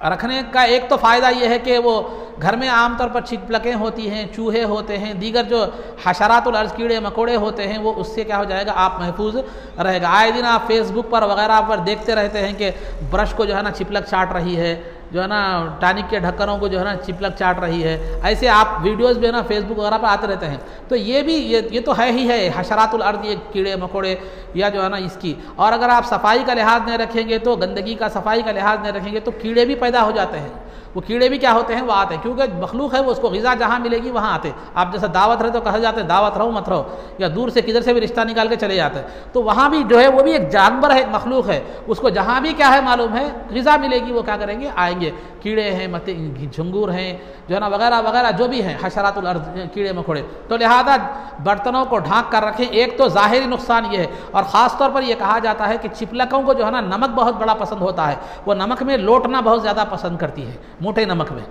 रखने का एक तो फ़ायदा ये है कि वो घर में आमतौर पर छिपलकें होती हैं, चूहे होते हैं, दीगर जो हशरातुल अर्ज़ कीड़े मकोड़े होते हैं, वो उससे क्या हो जाएगा, आप महफूज रहेगा। आए दिन आप फेसबुक पर वगैरह पर देखते रहते हैं कि ब्रश को जो है ना छिपलक चाट रही है, जो है ना टानिक के ढक्कनों को जो है ना छिपलक चाट रही है। ऐसे आप वीडियोस भी है ना फेसबुक वगैरह पर आते रहते हैं। तो ये भी ये तो है ही है हशरातुल अर्ज़, ये कीड़े मकोड़े या जो है ना इसकी। और अगर आप सफाई का लिहाज नहीं रखेंगे तो, गंदगी का सफाई का लिहाज नहीं रखेंगे तो कीड़े भी पैदा हो जाते हैं। वो कीड़े भी क्या होते हैं, वो आते हैं, क्योंकि मखलूक है वो, उसको ग़िज़ा जहाँ मिलेगी वहाँ आते। आप जैसे दावत रहे तो कहा जाते हैं दावत रहो मत रहो, या दूर से किधर से भी रिश्ता निकाल के चले जाते हैं। तो वहाँ भी जो है वो भी एक जानवर है, एक मखलूक है, उसको जहाँ भी क्या है मालूम है, ग़िज़ा मिलेगी, वो क्या करेंगे, आएंगे। कीड़े हैं, मत झुंगूर हैं, जो है ना वगैरह वगैरह जो भी हैं हशरातुल अर्ज़, कीड़े मकोड़े। तो लिहाजा बर्तनों को ढाँक कर रखें। एक तो ज़ाहिरी नुकसान ये है, और ख़ास तौर पर यह कहा जाता है कि छिपलकों को जो है ना नमक बहुत बड़ा पसंद होता है, वो नमक में लोटना बहुत ज़्यादा पसंद करती है, मोटे नमक में।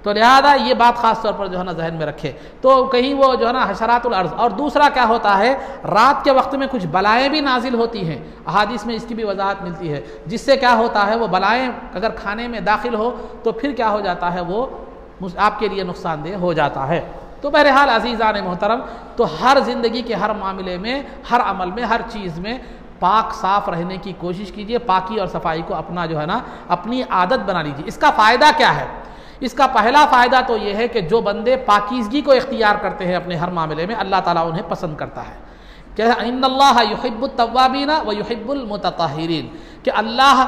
तो लिहाजा ये बात ख़ास तौर पर जो है ना जहन में रखे, तो कहीं वो जो है ना हशरातुल अर्ज़। और दूसरा क्या होता है, रात के वक्त में कुछ बलाएँ भी नाजिल होती हैं, अहादीस में इसकी भी वजाहत मिलती है, जिससे क्या होता है, वो बलाएँ अगर खाने में दाखिल हो तो फिर क्या हो जाता है, वो आपके लिए नुकसानदेह हो जाता है। तो बहरहाल अज़ीज़ान मोहतरम, तो हर ज़िंदगी के हर मामले में, हर अमल में, हर चीज़ में पाक साफ़ रहने की कोशिश कीजिए। पाकी और सफाई को अपना जो है ना अपनी आदत बना लीजिए। इसका फ़ायदा क्या है? इसका पहला फ़ायदा तो ये है कि जो बंदे पाकीज़गी को इख्तियार करते हैं अपने हर मामले में, अल्लाह ताला उन्हें पसंद करता है। क्या इन्नल्लाह युहिब्बुत तव्वाबीना व युहिब्बुल मुतत्तहिरीन, कि अल्लाह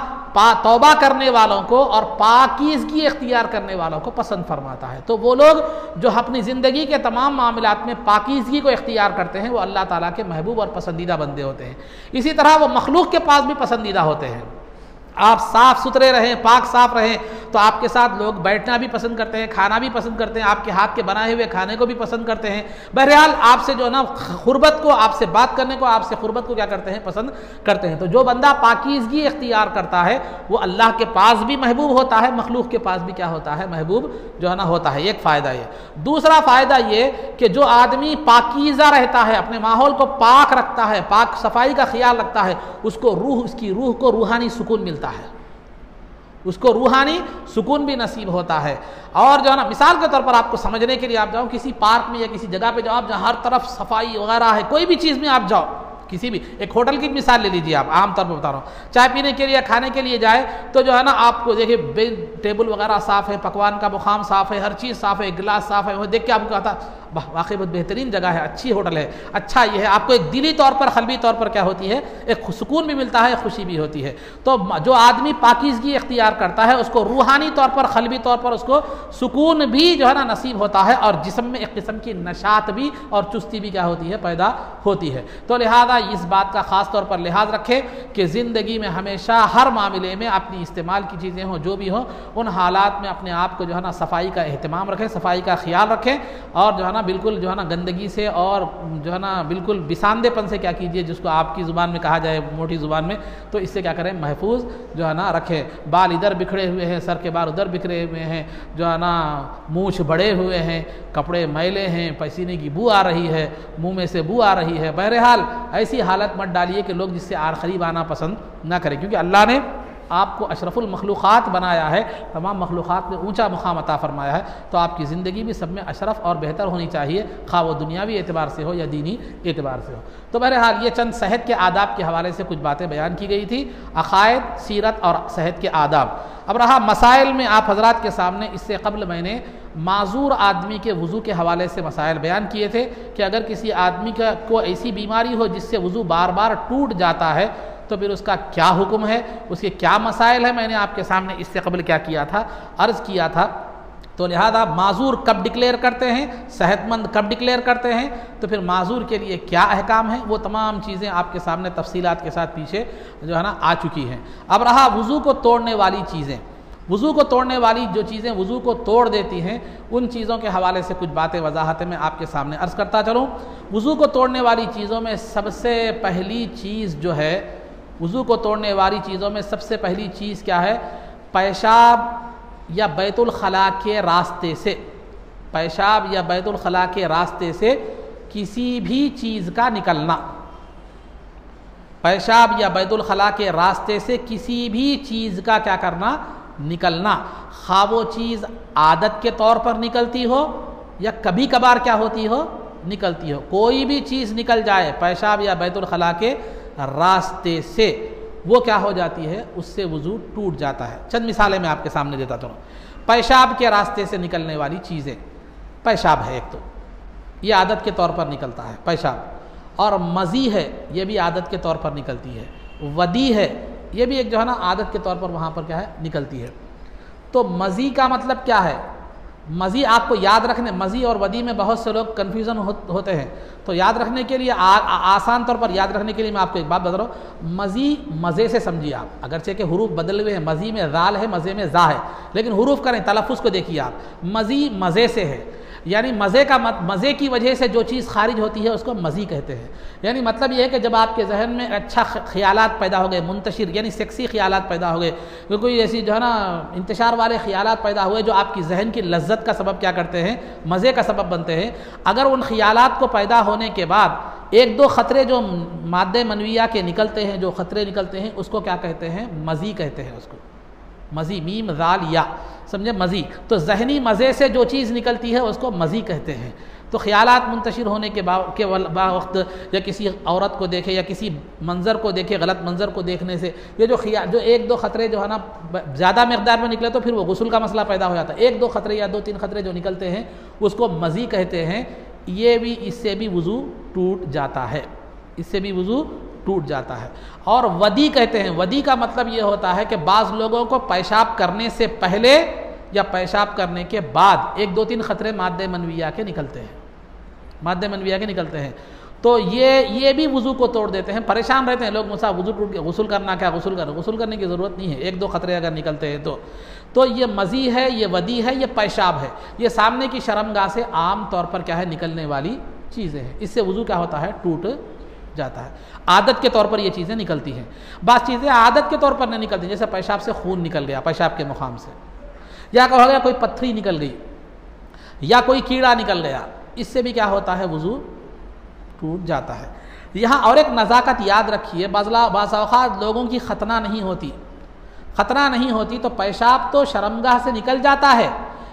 तौबा करने वालों को और पाकीज़गी इख्तियार करने वालों को पसंद फरमाता है। तो वो लोग जो अपनी ज़िंदगी के तमाम मामलात में पाकीज़गी को इख्तियार करते हैं, वो अल्लाह ताला के महबूब और पसंदीदा बंदे होते हैं। इसी तरह वो मखलूक के पास भी पसंदीदा होते हैं। आप साफ़ सुथरे रहें, पाक साफ़ रहें, तो आपके साथ लोग बैठना भी पसंद करते हैं, खाना भी पसंद करते हैं, आपके हाथ के बनाए हुए खाने को भी पसंद करते हैं। बहरहाल आपसे जो है ना खुरबत को, आपसे बात करने को, आपसे खुरबत को क्या करते हैं, पसंद करते हैं। तो जो बंदा पाकीज़गी इख्तियार करता है वो अल्लाह के पास भी महबूब होता है, मखलूक के पास भी क्या होता है, महबूब जो है ना होता है। एक फ़ायदा ये। दूसरा फ़ायदा ये कि जो आदमी पाकीज़ा रहता है, अपने माहौल को पाक रखता है, पाक सफाई का ख्याल रखता है, उसको रूह, उसकी रूह को रूहानी सुकून मिलता है, उसको रूहानी सुकून भी नसीब होता है। और जो है ना मिसाल के तौर पर आपको समझने के लिए, आप जाओ किसी पार्क में या किसी जगह पे जाओ, आप जहाँ हर तरफ सफाई वगैरह है, कोई भी चीज़ में आप जाओ, किसी भी एक होटल की मिसाल ले लीजिए, आप आम तौर पर बता रहा हूँ, चाय पीने के लिए, खाने के लिए जाए तो जो है ना आपको देखिए टेबल वगैरह साफ़ है, पकवान का मुकाम साफ़ है, हर चीज़ साफ़ है, गिलास साफ़ है, वो देख के आपको कहता वाकई बहुत बेहतरीन जगह है, अच्छी होटल है, अच्छा ये है। आपको एक दिली तौर पर, क़ल्बी तौर पर क्या होती है, एक सुकून भी मिलता है, खुशी भी होती है। तो जो आदमी पाकीज़गी इख्तियार करता है उसको रूहानी तौर पर, क़ल्बी तौर पर उसको सुकून भी जो है ना नसीब होता है, और जिस्म में एक किस्म की नशात भी और चुस्ती भी क्या होती है, पैदा होती है। तो लिहाजा इस बात का ख़ास तौर पर लिहाज रखें कि ज़िंदगी में हमेशा हर मामले में अपनी इस्तेमाल की चीज़ें हों, जो भी हों, उन हालात में अपने आप को जो है ना सफाई का एहतमाम रखें, सफाई का ख्याल रखें, और जो है ना बिल्कुल जो है ना गंदगी से और जो है ना बिल्कुल बिसांदेपन से क्या कीजिए, जिसको आपकी ज़ुबान में कहा जाए, मोटी ज़ुबान में, तो इससे क्या करें, महफूज जो है ना रखें। बाल इधर बिखरे हुए हैं, सर के बाल उधर बिखरे हुए हैं, जो है ना मूँछ बड़े हुए हैं, कपड़े मैले हैं, पसीने की बू आ रही है, मुँह में से बू आ रही है। बहरहाल ऐसी हालत मत डालिए कि लोग जिससे करीब आना पसंद ना करें, क्योंकि अल्लाह ने आपको अशरफुल मखलूक़ात बनाया है, तमाम मखलूक़ात में ऊंचा मुकाम अता फरमाया है। तो आपकी ज़िंदगी भी सब में अशरफ और बेहतर होनी चाहिए, खा वो दुनियावी एतबार से हो या दीनी एतबार से हो। तो बहरहाल ये चंद सेहत के आदाब के हवाले से कुछ बातें बयान की गई थी, अक़ायद, सीरत और सेहत के आदाब। अब रहा मसाइल में आप हज़रात के सामने, इससे कबल मैंने माजूर आदमी के वज़ू के हवाले से मसाइल बयान किए थे कि अगर किसी आदमी को ऐसी बीमारी हो जिससे वज़ू बार बार टूट जाता है तो फिर उसका क्या हुक्म है, उसके क्या मसाइल है। मैंने आपके सामने इससे कबल क्या किया था, अर्ज़ किया था। तो लिहाजा माजूर कब डिक्लेयर करते हैं, सेहतमंद कब डिक्लेयर करते हैं, तो फिर माजूर के लिए क्या अहकाम है, वो तमाम चीज़ें आपके सामने तफसीलात के साथ पीछे जो है ना आ चुकी हैं। अब रहा वज़ू को तोड़ने वाली चीज़ें। वज़ू को तोड़ने वाली जो चीज़ें वज़ू को तोड़ देती हैं, उन चीज़ों के हवाले से कुछ बातें वजाहतें मैं आपके सामने अर्ज़ करता चलूँ। वज़ू को तोड़ने वाली चीज़ों में सबसे पहली चीज़ जो है, वज़ू को तोड़ने वाली चीज़ों में सबसे पहली चीज़ क्या है, पेशाब या बैतुल खला के रास्ते से, पेशाब या बैतुल खला के रास्ते से किसी भी चीज़ का निकलना, पेशाब या बैतुल खला के रास्ते से किसी भी चीज़ का क्या करना, निकलना। खा वो चीज़ आदत के तौर पर निकलती हो या कभी कभार क्या होती हो, निकलती हो, कोई भी चीज़ निकल जाए पेशाब या बैतुल खला के रास्ते से, वो क्या हो जाती है, उससे वज़ू टूट जाता है। चंद मिसालें मैं आपके सामने देता हूँ। पेशाब के रास्ते से निकलने वाली चीज़ें, पेशाब है एक तो, ये आदत के तौर पर निकलता है पेशाब, और मज़ी है, ये भी आदत के तौर पर निकलती है, वदी है, ये भी एक जो है ना आदत के तौर पर वहाँ पर क्या है, निकलती है। तो मज़ी का मतलब क्या है, मज़ी आपको याद रखने, मज़ी और वदी में बहुत से लोग कन्फ्यूज़न होते हैं, तो याद रखने के लिए आसान तौर पर याद रखने के लिए मैं आपको एक बात बता रहा हूँ। मज़ी मज़े से समझिए आप, अगरचे के हुरूफ बदले हुए हैं, मज़ी में ज़ाल है, मज़े में ज़ा है, लेकिन हुरूफ करें, तलफ़ुज़ को देखिए आप, मज़ी मज़े से है, यानी मज़े का मज़े की वजह से जो चीज़ खारिज होती है उसको मज़ी कहते हैं। यानी मतलब ये है कि जब आपके जहन में अच्छा ख्यालात पैदा हो गए, मुंतशिर यानी सेक्सी ख्यालात पैदा हो गए, कोई ऐसी जो है ना इंतशार वाले ख्यालात पैदा हुए जो आपकी जहन की लज्जत का सबब क्या करते हैं, मज़े का सबब बनते हैं। अगर उन ख्यालात को पैदा होने के बाद एक दो ख़तरे जो माद्दे मनविया के निकलते हैं, जो ख़तरे निकलते हैं, उसको क्या कहते हैं, मज़ी कहते हैं उसको, मज़ी, मीम ज़ाल या, समझे, मज़ी। तो जहनी मज़े से जो चीज़ निकलती है उसको मज़ी कहते हैं। तो ख्यालात मुंतशिर होने के वक्त या किसी औरत को देखे या किसी मंज़र को देखे, गलत मंज़र को देखने से ये जो एक दो ख़तरे जो है ना ज़्यादा मकदार में निकले तो फिर वो गुस्ल का मसला पैदा हो जाता है। एक दो ख़तरे या दो तीन ख़तरे जो निकलते हैं उसको मज़ी कहते हैं। ये भी, इससे भी वज़ू टूट जाता है, इससे भी वज़ू टूट जाता है। और वदी कहते हैं, वदी का मतलब ये होता है कि बाज़ लोगों को पेशाब करने से पहले या पेशाब करने के बाद एक दो तीन ख़तरे माद्दे मनविया के निकलते हैं, माद्दे मनविया के निकलते हैं, तो ये भी वज़ू को तोड़ देते हैं। परेशान रहते हैं लोग, मुझसे वज़ू टूट गया, गुस्ल करना क्या, गुस्ल करने की ज़रूरत नहीं है, एक दो ख़तरे अगर निकलते हैं तो ये मज़ी है, ये वदी है, ये पेशाब है, ये सामने की शर्मगाह से आम तौर पर क्या है निकलने वाली चीज़ें हैं। इससे वज़ू क्या होता है, टूट जाता है। आदत के तौर पर ये चीज़ें निकलती हैं। बात चीज़ें आदत के तौर पर नहीं निकलती, जैसे पेशाब से खून निकल गया, पेशाब के मुकाम से, या कहा गया कोई पत्थरी निकल गई या कोई कीड़ा निकल गया, इससे भी क्या होता है, वज़ू टूट जाता है। यहाँ और एक नज़ाकत याद रखिए, बाज़ औक़ात लोगों की खतना नहीं होती तो पेशाब तो शर्मगाह से निकल जाता है,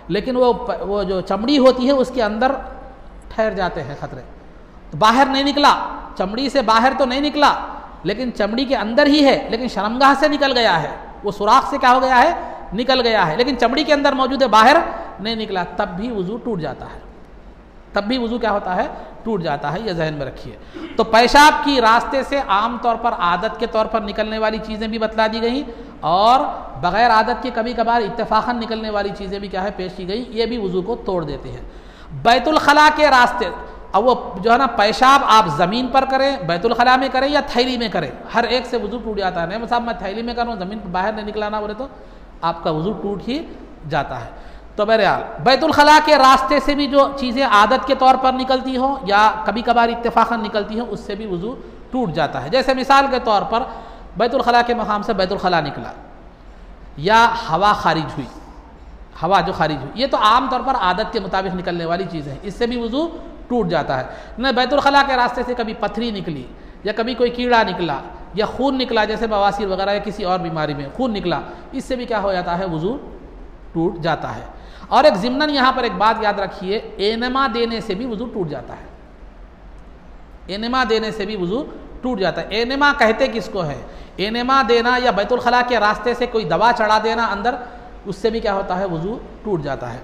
लेकिन वो जो चमड़ी होती है उसके अंदर ठहर जाते हैं खतरे, तो बाहर नहीं निकला, चमड़ी से बाहर तो नहीं निकला, लेकिन चमड़ी के अंदर ही है, लेकिन शर्मगाह से निकल गया है, वो सुराख से क्या हो गया है, निकल गया है, लेकिन चमड़ी के अंदर मौजूद है, बाहर नहीं निकला, तब भी वज़ू टूट जाता है, तब भी वज़ू क्या होता है, टूट जाता है। ये जहन में रखिए। तो पेशाब की रास्ते से आम तौर पर आदत के तौर पर निकलने वाली चीज़ें भी बतला दी गई, और बग़ैर आदत के कभी कभार इत्तेफाक़न निकलने वाली चीज़ें भी क्या है, पेश की गई, ये भी वज़ू को तोड़ देती है। बैतुल खला के रास्ते, अब वो जो है ना पेशाब आप ज़मीन पर करें, बैतुल खला में करें या थैली में करें, हर एक से वज़ू टूट जाता है। नहीं साहब मैं थैली में करूँ, ज़मीन पर बाहर नहीं निकलाना बोले तो आपका वज़ू टूट ही जाता है। तो बहरहाल बैतुल खला के रास्ते से भी जो चीज़ें आदत के तौर पर निकलती हो या कभी कभार इत्तेफाक़न निकलती हो, उससे भी वज़ू टूट जाता है। जैसे मिसाल के तौर पर बैतुल खला के मकाम से बैतुल खला निकला या हवा खारिज हुई, हवा जो खारिज हुई, ये तो आम तौर पर आदत के मुताबिक निकलने वाली चीज़ है, इससे भी वज़ू टूट जाता है। न बैतुल खला के रास्ते से कभी पथरी निकली या कभी कोई कीड़ा निकला या खून निकला, जैसे बवासीर वगैरह या किसी और बीमारी में खून निकला, इससे भी क्या हो जाता है, वज़ू टूट जाता है। और एक ज़िम्नन यहाँ पर एक बात याद रखिए, एनमा देने से भी वज़ू टूट जाता है, एनमा देने से भी वज़ू टूट जाता है। एनमा कहते किसको है, एनमा देना या बैतुल खला के रास्ते से कोई दवा चढ़ा देना अंदर, उससे भी क्या होता है, वज़ू टूट जाता है।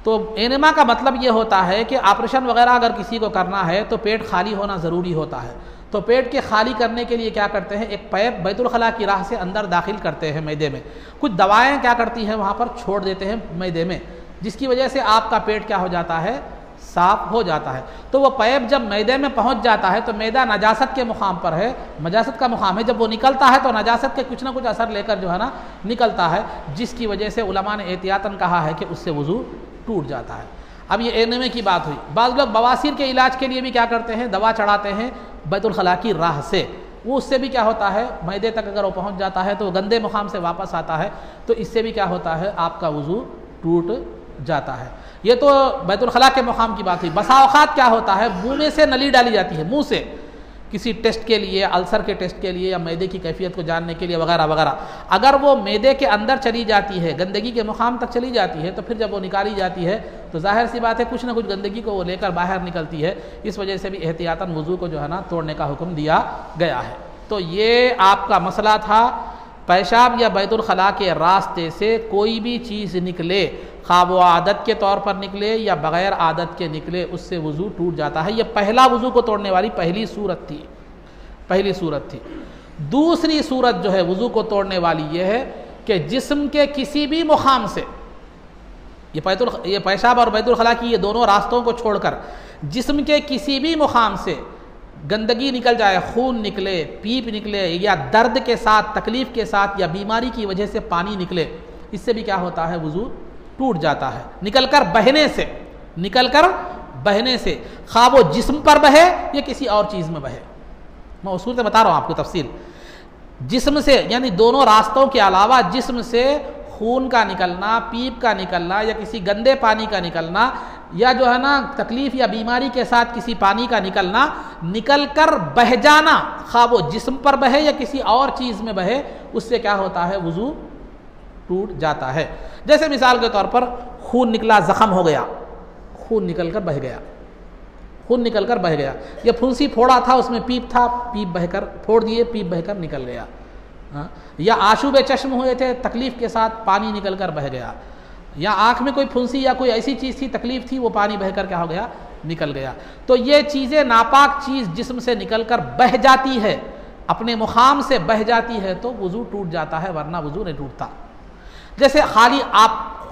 तो एनेमा का मतलब ये होता है कि ऑपरेशन वगैरह अगर किसी को करना है तो पेट खाली होना ज़रूरी होता है। तो पेट के खाली करने के लिए क्या करते हैं, एक पैप बैतुल खला की राह से अंदर दाखिल करते हैं मैदे में, कुछ दवाएं क्या करती हैं वहाँ पर छोड़ देते हैं मैदे में, जिसकी वजह से आपका पेट क्या हो जाता है, साफ हो जाता है। तो वो पैप जब मैदे में पहुँच जाता है तो मैदा नजासत के मुकाम पर है, नजासत का मुकाम है, जब वो निकलता है तो नजासत के कुछ ना कुछ असर लेकर जो है ना निकलता है, जिसकी वजह से उलमा ने एहतियातन कहा है कि उससे वज़ू टूट जाता है। अब ये एनेमे की बात हुई। बाज़ लोग बवासीर के इलाज के लिए भी क्या करते हैं, दवा चढ़ाते हैं बैतुल खला की राह से, वो उससे भी क्या होता है, मैदे तक अगर वो पहुंच जाता है तो वो गंदे मुकाम से वापस आता है, तो इससे भी क्या होता है, आपका वज़ू टूट जाता है। ये तो बैतुल खला के मुकाम की बात हुई। बसा औक़ात क्या होता है, मुँह में से नली डाली जाती है, मुँह से किसी टेस्ट के लिए, अल्सर के टेस्ट के लिए या मैदे की कैफियत को जानने के लिए वगैरह वगैरह, अगर वो मैदे के अंदर चली जाती है, गंदगी के मुकाम तक चली जाती है, तो फिर जब वो निकाली जाती है तो जाहिर सी बात है कुछ ना कुछ गंदगी को वो लेकर बाहर निकलती है। इस वजह से भी एहतियातन वज़ू को जो है ना तोड़ने का हुक्म दिया गया है। तो ये आपका मसला था, पेशाब या बैतुल खला के रास्ते से कोई भी चीज़ निकले, खा वो आदत के तौर पर निकले या बग़ैर आदत के निकले, उससे वज़ू टूट जाता है। ये पहला वज़ू को तोड़ने वाली पहली सूरत थी। दूसरी सूरत जो है वज़ू को तोड़ने वाली ये है कि जिस्म के किसी भी मुकाम से, ये पेशाब और बैतुल खला की ये दोनों रास्तों को छोड़कर जिस्म के किसी भी मुकाम से गंदगी निकल जाए, खून निकले, पीप निकले, या दर्द के साथ, तकलीफ़ के साथ, या बीमारी की वजह से पानी निकले, इससे भी क्या होता है, वज़ू टूट जाता है। निकलकर बहने से खा वो जिस्म पर बहे या किसी और चीज़ में बहे। मैं उसूल से बता रहा हूँ आपको तफसील। जिस्म से यानी दोनों रास्तों के अलावा जिस्म से खून का निकलना, पीप का निकलना, या किसी गंदे पानी का निकलना, या जो है ना तकलीफ़ या बीमारी के साथ किसी पानी का निकलना, निकल कर बह जाना, खा वो जिस्म पर बहे या किसी और चीज़ में बहे, उससे क्या होता है, वज़ू टूट जाता है। जैसे मिसाल के तौर पर खून निकला, ज़ख़म हो गया, खून निकल कर बह गया, या फुंसी फोड़ा था, उसमें पीप था, पीप बहकर फोड़ दिए, पीप बहकर निकल गया, या आशूबे चश्म हुए थे, तकलीफ़ के साथ पानी निकल कर बह गया, या आँख में कोई फुंसी या कोई ऐसी चीज़ थी, तकलीफ़ थी, वो पानी बहकर क्या हो गया, निकल गया। तो ये चीज़ें, नापाक चीज़ जिस्म से निकल कर बह जाती है, अपने मुकाम से बह जाती है, तो वज़ू टूट जाता है, वरना वज़ू नहीं टूटता। जैसे खाली आप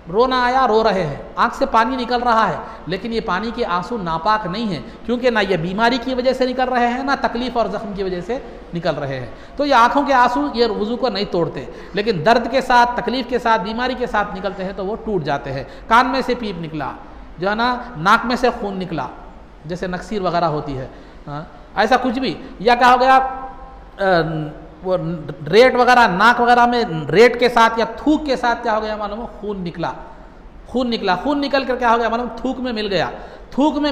रोना आया, रो रहे हैं, आँख से पानी निकल रहा है, लेकिन ये पानी के आंसू नापाक नहीं हैं, क्योंकि ना ये बीमारी की वजह से निकल रहे हैं, ना तकलीफ़ और ज़ख्म की वजह से निकल रहे हैं। तो ये आँखों के आंसू ये वज़ू को नहीं तोड़ते, लेकिन दर्द के साथ, तकलीफ़ के साथ, बीमारी के साथ निकलते हैं तो वो टूट जाते हैं। कान में से पीप निकला, जो है ना, नाक में से खून निकला, जैसे नक्सीर वगैरह होती है, ऐसा कुछ भी, या क्या हो गया, वो रेट वगैरह, नाक वगैरह में रेट के साथ या थूक के साथ क्या हो गया, मालूम हो, खून निकल कर क्या हो गया, मालूम, थूक में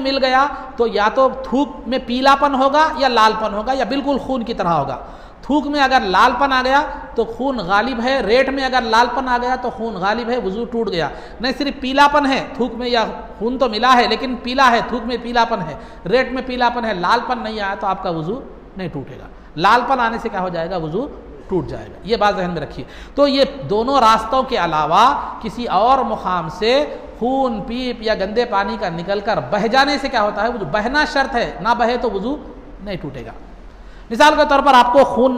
मिल गया, तो या तो थूक में पीलापन होगा या लालपन होगा, या बिल्कुल खून की तरह होगा। थूक में अगर लालपन आ गया तो खून गालिब है, रेट में अगर लालपन आ गया तो खून गालिब है, वज़ू टूट गया। नहीं सिर्फ पीलापन है थूक में, या खून तो मिला है लेकिन पीला है, थूक में पीलापन है, रेट में पीलापन है, लालपन नहीं आया तो आपका वज़ू नहीं टूटेगा। लालपन आने से क्या हो जाएगा, वज़ू टूट जाएगा। ये बात ज़हन में रखिए। तो ये दोनों रास्तों के अलावा किसी और मुकाम से खून, पीप या गंदे पानी का निकलकर बह जाने से क्या होता है, वज़ू बहना शर्त है, ना बहे तो वज़ू नहीं टूटेगा। मिसाल के तौर पर आपको खून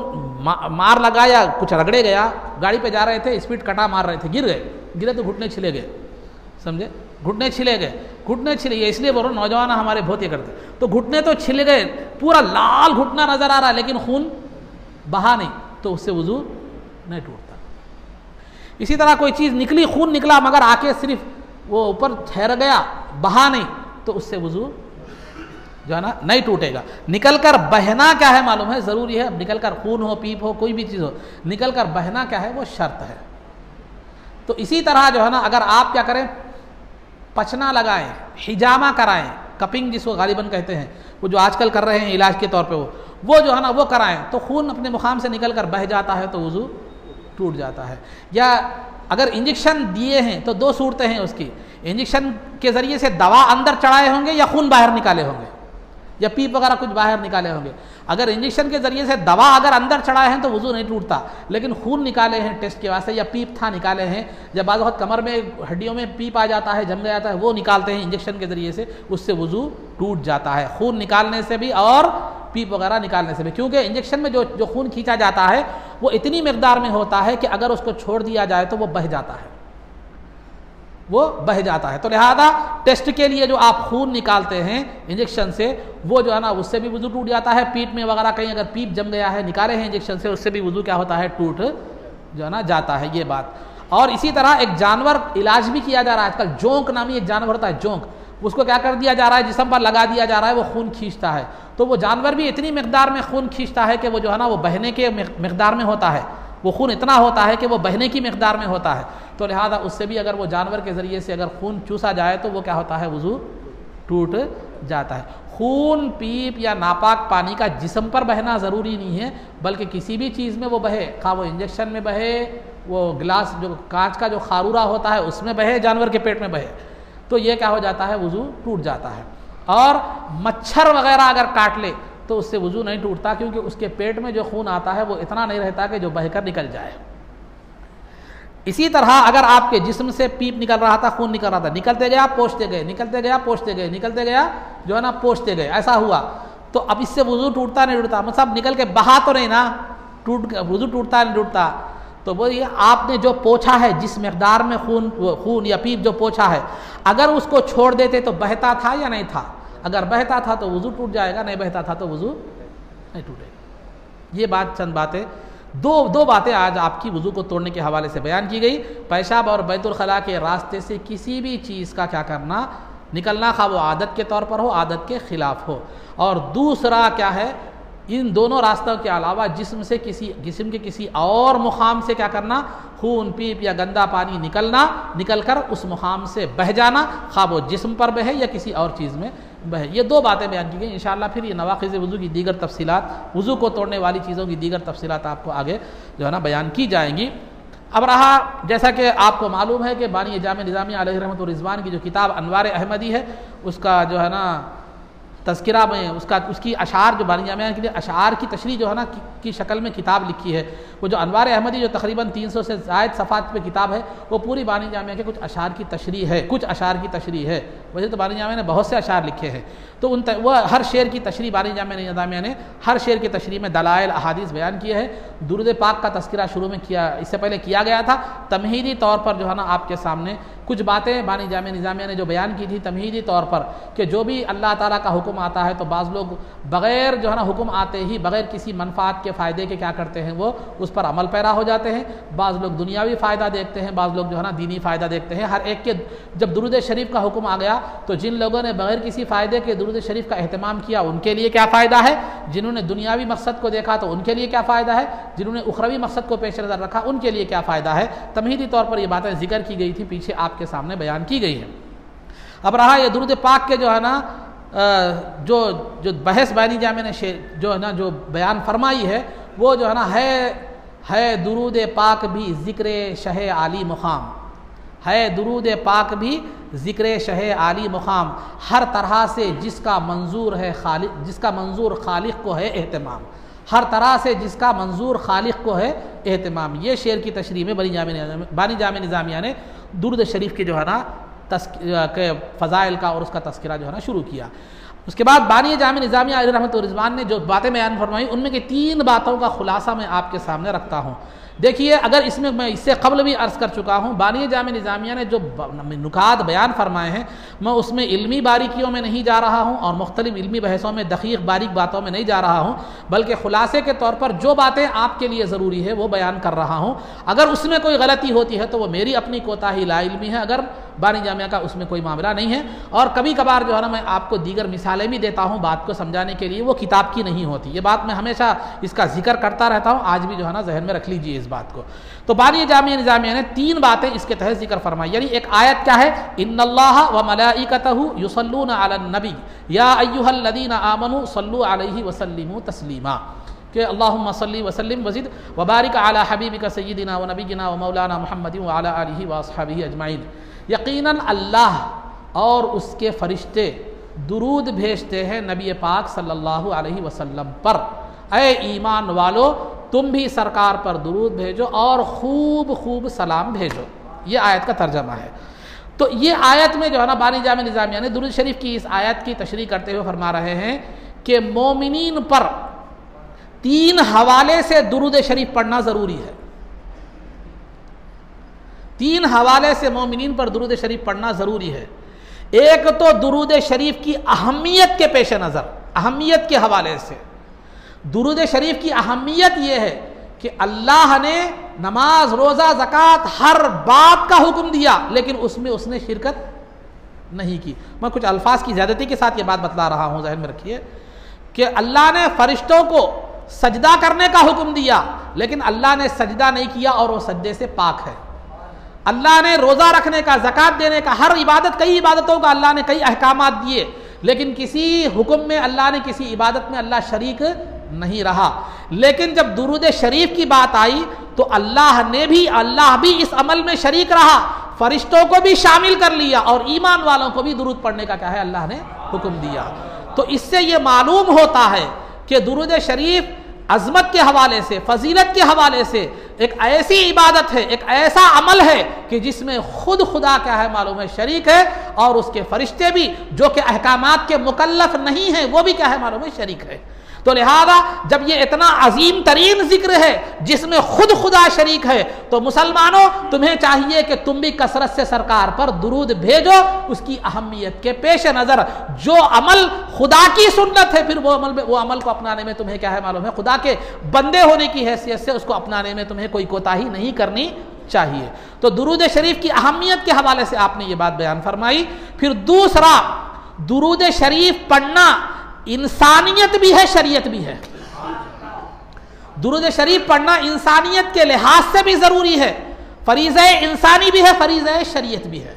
मार लगा या कुछ रगड़े गया, गाड़ी पे जा रहे थे, स्पीड कटा मार रहे थे, गिरे तो घुटने छिले गए, समझे, घुटने छिले गए, इसलिए बोलो नौजवान हमारे बहुत ये करते, तो घुटने तो छिल गए, पूरा लाल घुटना नजर आ रहा है लेकिन खून बहा नहीं, तो उससे वज़ू नहीं टूटता। इसी तरह कोई चीज़ निकली, खून निकला, मगर आके सिर्फ वो ऊपर ठहर गया, बहा नहीं, तो उससे वज़ू जो है ना नहीं टूटेगा। निकलकर बहना क्या है मालूम है, ज़रूरी है। निकलकर खून हो, पीप हो, कोई भी चीज़ हो, निकलकर बहना क्या है, वो शर्त है। तो इसी तरह जो है ना, अगर आप क्या करें, पचना लगाएं, हिजामा कराएं, कपिंग जिसको गालिबन कहते हैं, वो जो आजकल कर रहे हैं इलाज के तौर पे, वो जो है ना वो कराएं, तो खून अपने मुकाम से निकल कर बह जाता है, तो वज़ू टूट जाता है। या अगर इंजेक्शन दिए हैं तो दो सूरतें हैं उसकी, इंजेक्शन के ज़रिए से दवा अंदर चढ़ाए होंगे या खून बाहर निकाले होंगे। या पीप वगैरह कुछ बाहर निकाले होंगे। अगर इंजेक्शन के ज़रिए से दवा अगर अंदर चढ़ाए हैं तो वज़ू नहीं टूटता, लेकिन खून निकाले हैं टेस्ट के वास्ते या पीप था निकाले हैं, जब बाद वक्त कमर में हड्डियों में पीप आ जाता है, जम जाता है, वो निकालते हैं इंजेक्शन के ज़रिए से, उससे वज़ू टूट जाता है, खून निकालने से भी और पीप वगैरह निकालने से भी। क्योंकि इंजेक्शन में जो खून खींचा जाता है वो इतनी मकदार में होता है कि अगर उसको छोड़ दिया जाए तो वो बह जाता है, वो बह जाता है। तो लिहाजा टेस्ट के लिए जो आप खून निकालते हैं इंजेक्शन से, वो जो है ना उससे भी वज़ू टूट जाता है। पीठ में वगैरह कहीं अगर पीप जम गया है, निकाले हैं इंजेक्शन से, उससे भी वज़ू क्या होता है, टूट जो है ना जाता है, ये बात। और इसी तरह एक जानवर इलाज भी किया जा रहा है आजकल, जोंक नामी एक जानवर होता है, जोंक, उसको क्या कर दिया जा रहा है, जिस्म पर लगा दिया जा रहा है, वो खून खींचता है। तो वो जानवर भी इतनी मकदार में खून खींचता है कि वो जो है ना वो बहने के मकदार में होता है, वो खून इतना होता है कि वो बहने की मकदार में होता है। तो लिहाजा उससे भी अगर वो जानवर के ज़रिए से अगर खून चूसा जाए तो वो क्या होता है, वज़ू टूट जाता है। खून, पीप या नापाक पानी का जिस्म पर बहना ज़रूरी नहीं है, बल्कि किसी भी चीज़ में वो बहे, खा वो इंजेक्शन में बहे, वो गिलास जो कांच का जो खारूरा होता है उसमें बहे, जानवर के पेट में बहे, तो ये क्या हो जाता है, वज़ू टूट जाता है। और मच्छर वगैरह अगर काट ले तो उससे वज़ू नहीं टूटता, क्योंकि उसके पेट में जो खून आता है वो इतना नहीं रहता कि जो बहकर निकल जाए। इसी तरह अगर आपके जिस्म से पीप निकल रहा था, खून निकल रहा था, निकलते गया पोंछते गए, निकलते गया पोंछते गए, निकलते गया जो है ना पोंछते गए, ऐसा हुआ, तो अब इससे वज़ू टूटता नहीं टूटता, मतलब निकल के बहा तो नहीं ना, वज़ू टूटता नहीं टूटता। तो वो ये आपने जो पोंछा है, जिस मकदार में खून या पीप जो पोंछा है, अगर उसको छोड़ देते तो बहता था या नहीं था, अगर बहता था तो वज़ू टूट जाएगा, नहीं बहता था तो वज़ू नहीं टूटेगा। ये बात, चंद बातें, दो बातें आज आपकी वज़ू को तोड़ने के हवाले से बयान की गई। पेशाब और बैतुल खला के रास्ते से किसी भी चीज़ का क्या करना, निकलना, खा वो आदत के तौर पर हो, आदत के ख़िलाफ़ हो। और दूसरा क्या है, इन दोनों रास्तों के अलावा जिस्म के किसी और मुकाम से क्या करना, खून, पीप या गंदा पानी निकल कर उस मुकाम से बह जाना, खा वो जिस्म पर बहे या किसी और चीज़ में बहे। ये दो बातें बयान की गई। इंशाअल्लाह फिर ये नवाक़िज़ वज़ू की दीगर तफसीलात, वज़ू को तोड़ने वाली चीज़ों की दीगर तफसीलात आपको आगे जो है ना बयान की जाएंगी। अब रहा, जैसा कि आपको मालूम है कि बानी जामे निज़ामिया अलैहि रहमत व रिज़वान की जो किताब अनवार अहमदी है, उसका जो है ना तज़किरा में उसकी अशार, जो बानी जामिया के लिए अशार की तशरीह जो है ना की शक्ल में किताब लिखी है, वो जो अनवार अहमदी जो तकरीबन 300 से ज़ायद सफ़ात पे किताब है, वो पूरी बानी जामिया के कुछ अशार की तशरीह है, कुछ अशार की तशरीह है। वैसे तो बानी जामिया ने बहुत से अशार लिखे हैं, तो वह हर शेर की तशरीह बानी जामिया ने हर शेर की तशरीह में दलाइल अहादीस बयान किए हैं। दुरूद पाक का तज़किरा शुरू में इससे पहले किया गया था। तमहीदी तौर पर जो है ना आपके सामने कुछ बातें बानी जामिया निज़ामिया ने जो बयान की थी तमहीदी तौर पर, कि जो भी अल्लाह ताला का हुक्म आता है तो बाज़ लोग बग़ैर जो है ना हुक्म आते ही, बग़ैर किसी मनफ़ात के फ़ायदे के क्या करते हैं, वो उस पर अमल पैरा हो जाते हैं। बाज़ लोग दुनियावी फ़ायदा देखते हैं, बाज़ लोग जो है ना दीनी फ़ायदा देखते हैं। हर एक के जब दुरूद शरीफ का हुक्म आ गया तो जिन लोगों ने बग़ैर किसी फ़ायदे के दुरूद शरीफ का एहतमाम किया उनके लिए क्या फ़ायदा है, जिन्होंने दुनियावी मकसद को देखा तो उनके लिए क्या फ़ायदा है, जिन्होंने उखरवी मकसद को पेश नज़र रखा उनके लिए क्या फ़ायदा है। तमहीदी तौर पर ये बातें ज़िक्र की गई थी, पीछे आपके सामने बयान की गई है। अब रहा ये दुरूद पाक के जो है ना जो बहस बानी जामिया ने जो है ना जो बयान फरमाई है, वो जो है ना है दुरूद पाक भी ज़िक्र शह आली मुक़ाम, है दुरूद पाक भी ज़िक्र शह आली मुक़ाम, हर तरह से जिसका मंजूर है खालिक, जिसका मंजूर खालिक को है एहतमाम, हर तरह से जिसका मंजूर खालिक को है एहतमाम। ये शेर की तशरीह में बानी जामिया निज़ामिया ने दुरूद शरीफ के जो है ना के फ़ज़ाइल का और उसका तज़किरा जो है ना शुरू किया। उसके बाद बानी जामिया निज़ामिया अलैहि रहमत व रिज़वान ने जो बातें बयान फरमाई, उनमें की 3 बातों का खुलासा मैं आपके सामने रखता हूँ। देखिए, अगर इसमें मैं इससे कबल भी अर्ज़ कर चुका हूँ, बानी जामिया निज़ामिया ने जो नुकात बयान फरमाए हैं, मैं उसमें इल्मी बारीकियों में नहीं जा रहा हूँ और मुख्तलिफ इल्मी बहसों में दक़ीक़ बारीक बातों में नहीं जा रहा हूँ, बल्कि ख़ुलासे के तौर पर जो बातें आपके लिए ज़रूरी है वो बयान कर रहा हूँ। अगर उसमें कोई गलती होती है तो वो मेरी अपनी कोताही लाइल्मी है, अगर बानी जामिया का उसमें कोई मामला नहीं है। और कभी कभार जो है ना मैं आपको दीगर मिसालें भी देता हूँ बात को समझाने के लिए, वो किताब की नहीं होती। ये बात मैं हमेशा इसका जिक्र करता रहता हूँ, आज भी जो है ना जहन में रख लीजिए इस बात को। तो बानी जामिया निज़ामिया ने 3 बातें इसके तहत जिक्र फरमाई। यानी एक आयत क्या है, इन्नल्लाह व मलाइकतहु युसल्लूना अलन नबी या अय्युहल्लज़ीना आमनू सल्लू अलैहि व सल्लिमू तस्लीमा, कि अल्लाहुम्मा सल्ली व सल्लिम वज़िद व बारिक अला हबीबिका सय्यिदिना व नबिय्यिना व मौलाना मुहम्मदिन व अला आलिहि व अस्हाबिहि अजमाइन। यकीनन अल्लाह और उसके फ़रिश्ते दुरूद भेजते हैं नबी पाक सल्लल्लाहु अलैहि वसल्लम पर। ऐ ईमान वालो, तुम भी सरकार पर दुरूद भेजो और खूब खूब सलाम भेजो। ये आयत का तर्जमा है। तो ये आयत में जो है ना बानी जामे निज़ामिया ने दुरूद शरीफ की इस आयत की तशरीह करते हुए फरमा रहे हैं कि मोमिनीन पर 3 हवाले से दुरूद शरीफ पढ़ना ज़रूरी है। 3 हवाले से मोमिनीन पर दुरूद शरीफ पढ़ना ज़रूरी है। एक तो दुरूद शरीफ की अहमियत के पेश नज़र, अहमियत के हवाले से दुरूद शरीफ की अहमियत यह है कि अल्लाह ने नमाज, रोज़ा, ज़कात हर बात का हुक्म दिया, लेकिन उसमें उसने शिरकत नहीं की। मैं कुछ अल्फाज की ज़्यादती के साथ ये बात बतला रहा हूँ, ज़हन में रखिए कि अल्लाह ने फरिश्तों को सजदा करने का हुक्म दिया, लेकिन अल्लाह ने सजदा नहीं किया और वो सजदे से पाक है। अल्लाह ने रोज़ा रखने का, ज़कात देने का, हर इबादत, कई इबादतों का अल्लाह ने कई अहकामात दिए, लेकिन किसी हुक्म में अल्लाह ने, किसी इबादत में अल्लाह शरीक नहीं रहा। लेकिन जब दुरूद शरीफ की बात आई तो अल्लाह भी इस अमल में शरीक रहा, फरिश्तों को भी शामिल कर लिया और ईमान वालों को भी दुरूद पढ़ने का क्या है अल्लाह ने हुक्म दिया। तो इससे ये मालूम होता है कि दुरूद शरीफ अजमत के हवाले से, फजीलत के हवाले से एक ऐसी इबादत है, एक ऐसा अमल है कि जिसमें खुद खुदा क्या है मालूम है शरीक है, और उसके फरिश्ते भी जो कि अहकामात के मुकल्लफ नहीं है वो भी क्या है मालूम है शरीक है। तो लिहाजा जब ये इतना अजीम तरीन जिक्र है जिसमें खुद खुदा शरीक है, तो मुसलमानों तुम्हें चाहिए कि तुम भी कसरत से सरकार पर दुरूद भेजो। उसकी अहमियत के पेश नज़र जो अमल खुदा की सुन्नत है, फिर वो अमल को अपनाने में तुम्हें क्या है मालूम है खुदा के बंदे होने की हैसियत से उसको अपनाने में तुम्हें कोई कोताही नहीं करनी चाहिए। तो दुरूद शरीफ की अहमियत के हवाले से आपने ये बात बयान फरमाई। फिर दूसरा, दुरूद शरीफ पढ़ना इंसानियत भी है, शरीयत भी है। दुरूद शरीफ पढ़ना इंसानियत के लिहाज से भी जरूरी है, फरीज़े इंसानी भी है, फरीज़े शरीयत भी है।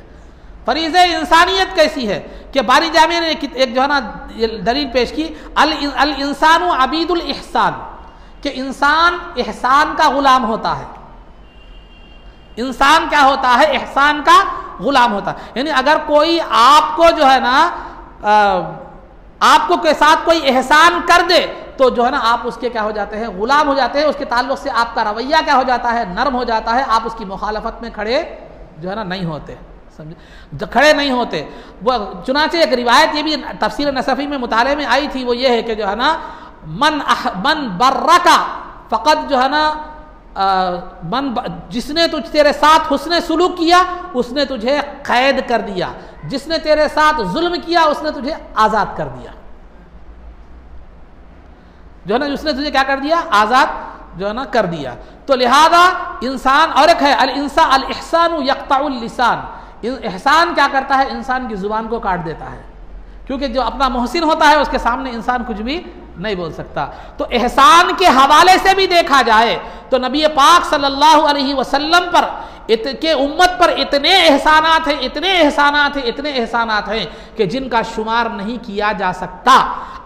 फरीज़े इंसानियत कैसी है कि बारी जामिया ने एक जो है ना दलील पेश की, अल इंसानु अबीदुल इहसान, कि इंसान एहसान का गुलाम होता है। इंसान क्या होता है? एहसान का गुलाम होता है। यानी अगर कोई आपको जो है ना आपको के साथ कोई एहसान कर दे तो जो है ना आप उसके क्या हो जाते हैं? गुलाम हो जाते हैं। उसके ताल्लुक से आपका रवैया क्या हो जाता है? नरम हो जाता है। आप उसकी मुखालफत में खड़े जो है ना नहीं होते, समझे, खड़े नहीं होते। वो चुनाचे एक रिवायत ये भी तफसीर नसफी में मुताले में आई थी, वो ये है कि जो है ना मन बर्रा का फ़कत जो है ना जिसने तेरे साथ हुस्ने सुलूक किया उसने तुझे कैद कर दिया, जिसने तेरे साथ जुल्म किया उसने तुझे आज़ाद कर दिया। जो है ना उसने तुझे क्या कर दिया? आज़ाद जो है ना कर दिया। तो लिहाजा इंसान, और एक है अल इहसानु यक़्तउल लिसान, एहसान क्या करता है? इंसान की जुबान को काट देता है, क्योंकि जो अपना मोहसिन होता है उसके सामने इंसान कुछ भी नहीं बोल सकता। तो एहसान के हवाले से भी देखा जाए तो नबी पाक सल्लल्लाहु अलैहि वसल्लम पर के उम्मत पर इतने एहसानात हैं, इतने एहसानात हैं, इतने एहसानात हैं कि जिनका शुमार नहीं किया जा सकता।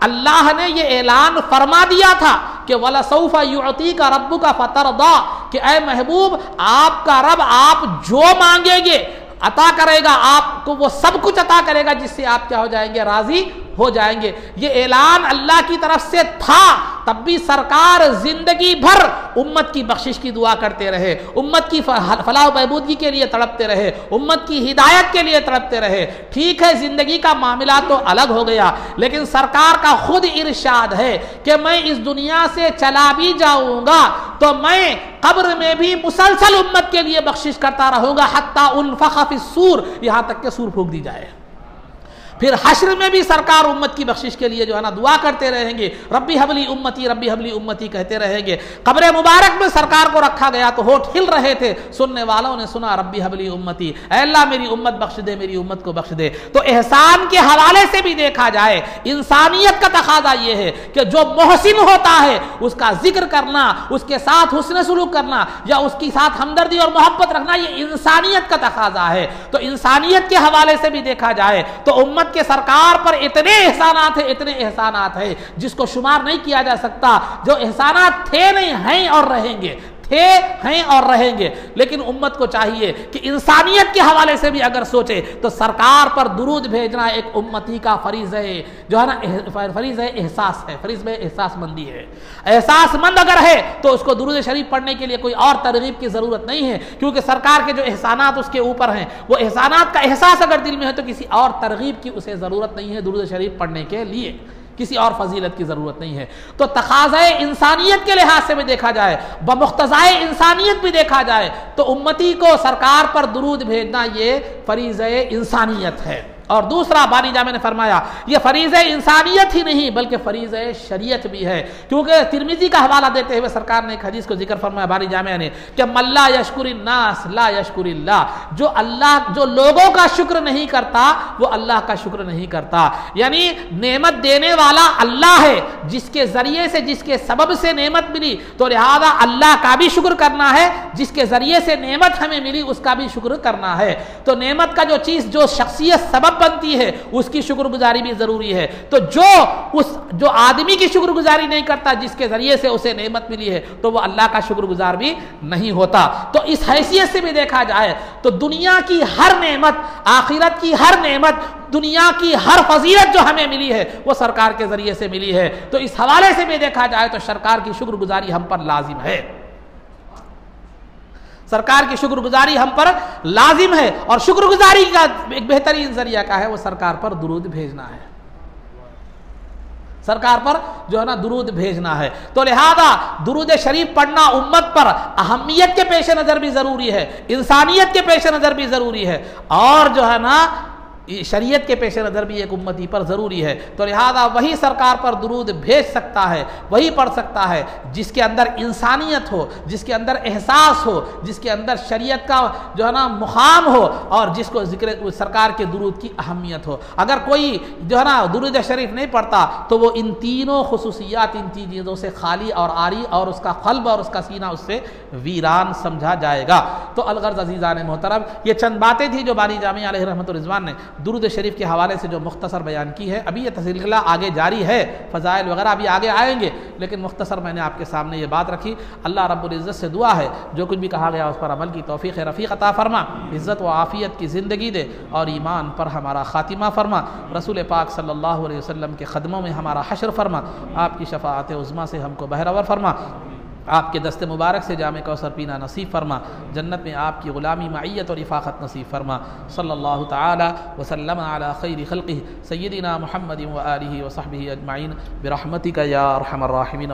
अल्लाह ने ये ऐलान फरमा दिया था कि वला सौफा युअतीका रब्बुका फतरदा, कि ऐ महबूब आपका रब आप जो मांगेंगे अता करेगा, आपको वो सब कुछ अता करेगा जिससे आप क्या हो जाएंगे? राजी हो जाएंगे। ये ऐलान अल्लाह की तरफ से था, तब भी सरकार जिंदगी भर उम्मत की बख्शिश की दुआ करते रहे, उम्मत की फलाह बहबूदगी के लिए तड़पते रहे, उम्मत की हिदायत के लिए तड़पते रहे। ठीक है, जिंदगी का मामला तो अलग हो गया, लेकिन सरकार का खुद इरशाद है कि मैं इस दुनिया से चला भी जाऊंगा तो मैं कब्र में भी मुसलसल उम्मत के लिए बख्शिश करता रहूंगा, हत्ता उनफख़ फ़िस्सूर, यहां तक के सूर फूंक दी जाए। फिर हश्र में भी सरकार उम्मत की बख्शिश के लिए जो है ना दुआ करते रहेंगे, रब्बी हबली उम्मती, रब्बी हबली उम्मती कहते रहेंगे। कब्र मुबारक में सरकार को रखा गया तो होठ हिल रहे थे, सुनने वालों ने सुना रब्बी हबली उम्मती, ऐ अल्लाह मेरी उम्मत बख्श दे, मेरी उम्मत को बख्श दे। तो एहसान के हवाले से भी देखा जाए, इंसानियत का तकाजा ये है कि जो मोहसिन होता है उसका जिक्र करना, उसके साथ हुस्न सुलूक करना या उसके साथ हमदर्दी और मोहब्बत रखना, ये इंसानियत का तकाजा है। तो इंसानियत के हवाले से भी देखा जाए तो उम्मत के सरकार पर इतने एहसानात है, इतने एहसानात है जिसको शुमार नहीं किया जा सकता, जो एहसानात थे नहीं, हैं और रहेंगे, थे, हैं और रहेंगे। लेकिन उम्मत को चाहिए कि इंसानियत के हवाले से भी अगर सोचे तो सरकार पर दुरूद भेजना एक उम्मती का फरीज है, जो है ना, फरीज है, एहसास है, फरीज में एहसासमंदी है। एहसासमंद अगर है तो उसको दुरूद शरीफ पढ़ने के लिए कोई और तरगीब की ज़रूरत नहीं है, क्योंकि सरकार के जो एहसानात उसके ऊपर हैं, वो एहसानात का एहसास अगर दिल में है तो किसी और तरगीब की उसे ज़रूरत नहीं है दुरूद शरीफ पढ़ने के लिए, किसी और फजीलत की ज़रूरत नहीं है। तो तकाज़ाए इंसानियत के लिहाज से भी देखा जाए, बमुख्तज़ाए इंसानियत भी देखा जाए, तो उम्मती को सरकार पर दुरूद भेजना ये फरीज़े इंसानियत है। और दूसरा, बारी जामे ने फरमाया यह फरीज़ इंसानियत ही नहीं बल्कि फरीज़ शरीयत भी है, क्योंकि तिरमिज़ी का हवाला देते हुए सरकार ने एक हदीस को जिक्र फरमाया बारी जामे ने कि मल्ला यशकुरिन्नास ला यशकुरिल्लाह, जो अल्लाह, जो लोगों का शुक्र नहीं करता वो अल्लाह का शुक्र नहीं करता। यानी नेमत देने वाला अल्लाह है, जिसके जरिए से, जिसके सबब से नेमत मिली, तो लिहाजा अल्लाह का भी शुक्र करना है, जिसके जरिए से नेमत हमें मिली उसका भी शुक्र करना है। तो नेमत का जो चीज़, जो शख्सियत सबब बनती है, उसकी शुक्रगुजारी भी जरूरी है। तो जो आदमी की शुक्रगुजारी नहीं करता, जिसके जरिए से उसे नेमत मिली है, तो वो अल्लाह का शुक्रगुजार भी नहीं होता। तो इस हैसियत से भी देखा जाए तो दुनिया की हर नेमत, आखिरत की हर नेमत, दुनिया की हर फजीलत जो हमें मिली है वो सरकार के जरिए से मिली है। तो इस हवाले से भी देखा जाए तो सरकार की शुक्रगुजारी हम पर लाजिम है, सरकार की शुक्रगुजारी हम पर लाजिम है। और शुक्रगुजारी का एक बेहतरीन जरिया का है वो सरकार पर दुरूद भेजना है, सरकार पर जो है ना दुरूद भेजना है। तो लिहाजा दुरूद शरीफ पढ़ना उम्मत पर अहमियत के पेश नज़र भी ज़रूरी है, इंसानियत के पेश नज़र भी ज़रूरी है, और जो है ना शरीयत के पेश नज़र भी एक उम्मती पर ज़रूरी है। तो लिहाजा वही सरकार पर दुरूद भेज सकता है, वही पढ़ सकता है जिसके अंदर इंसानियत हो, जिसके अंदर एहसास हो, जिसके अंदर शरीयत का जो है ना मुकाम हो, और जिसको जिक्र सरकार के दुरूद की अहमियत हो। अगर कोई जो है ना दुरूद शरीफ नहीं पढ़ता तो वो इन तीनों खुसूसियात, इन तीन चीज़ों से खाली और आरी, और उसका क़ल्ब और उसका सीना उससे वीरान समझा जाएगा। तो अलगर्ज़ अज़ीज़ान मोहतरम, ये चंद बातें थी जो बारी जामी अलैहि रहमतुर रिज़वान ने दुरूद शरीफ के हवाले से जो मुख्तसर बयान की है। अभी ये सिलसिला आगे जारी है, फ़ज़ाइल वगैरह अभी आगे आएंगे, लेकिन मुख्तसर मैंने आपके सामने ये बात रखी। अल्लाह रब्बुल इज़्ज़त से दुआ है जो कुछ भी कहा गया उस पर अमल की तौफ़ीक़ रफ़ीक़ अता फ़रमा, इज़्ज़त व आफ़ियत की ज़िंदगी दे, और ईमान पर हमारा ख़ातिमा फ़रमा, रसूल पाक सल्लल्लाहु अलैहि वसल्लम के ख़दमों में हमारा हश्र फ़रमा, आपकी शफ़ाअत उज़्मा से हमको बहरवर फ़रमा, आपके दस्ते मुबारक से जामे कौसर पीना नसीब फरमा, जन्नत में आपकी ग़ुलामी मइयत और इफ़ाक़त नसीब फरमा। सल्लल्लाहु तआला वसल्लम अला खैरि खल्क़िही सय्यिदिना मुहम्मदिन व आलिहि व सहबिही अजमईन बिरहमतिका या अरहमर राहिमीन।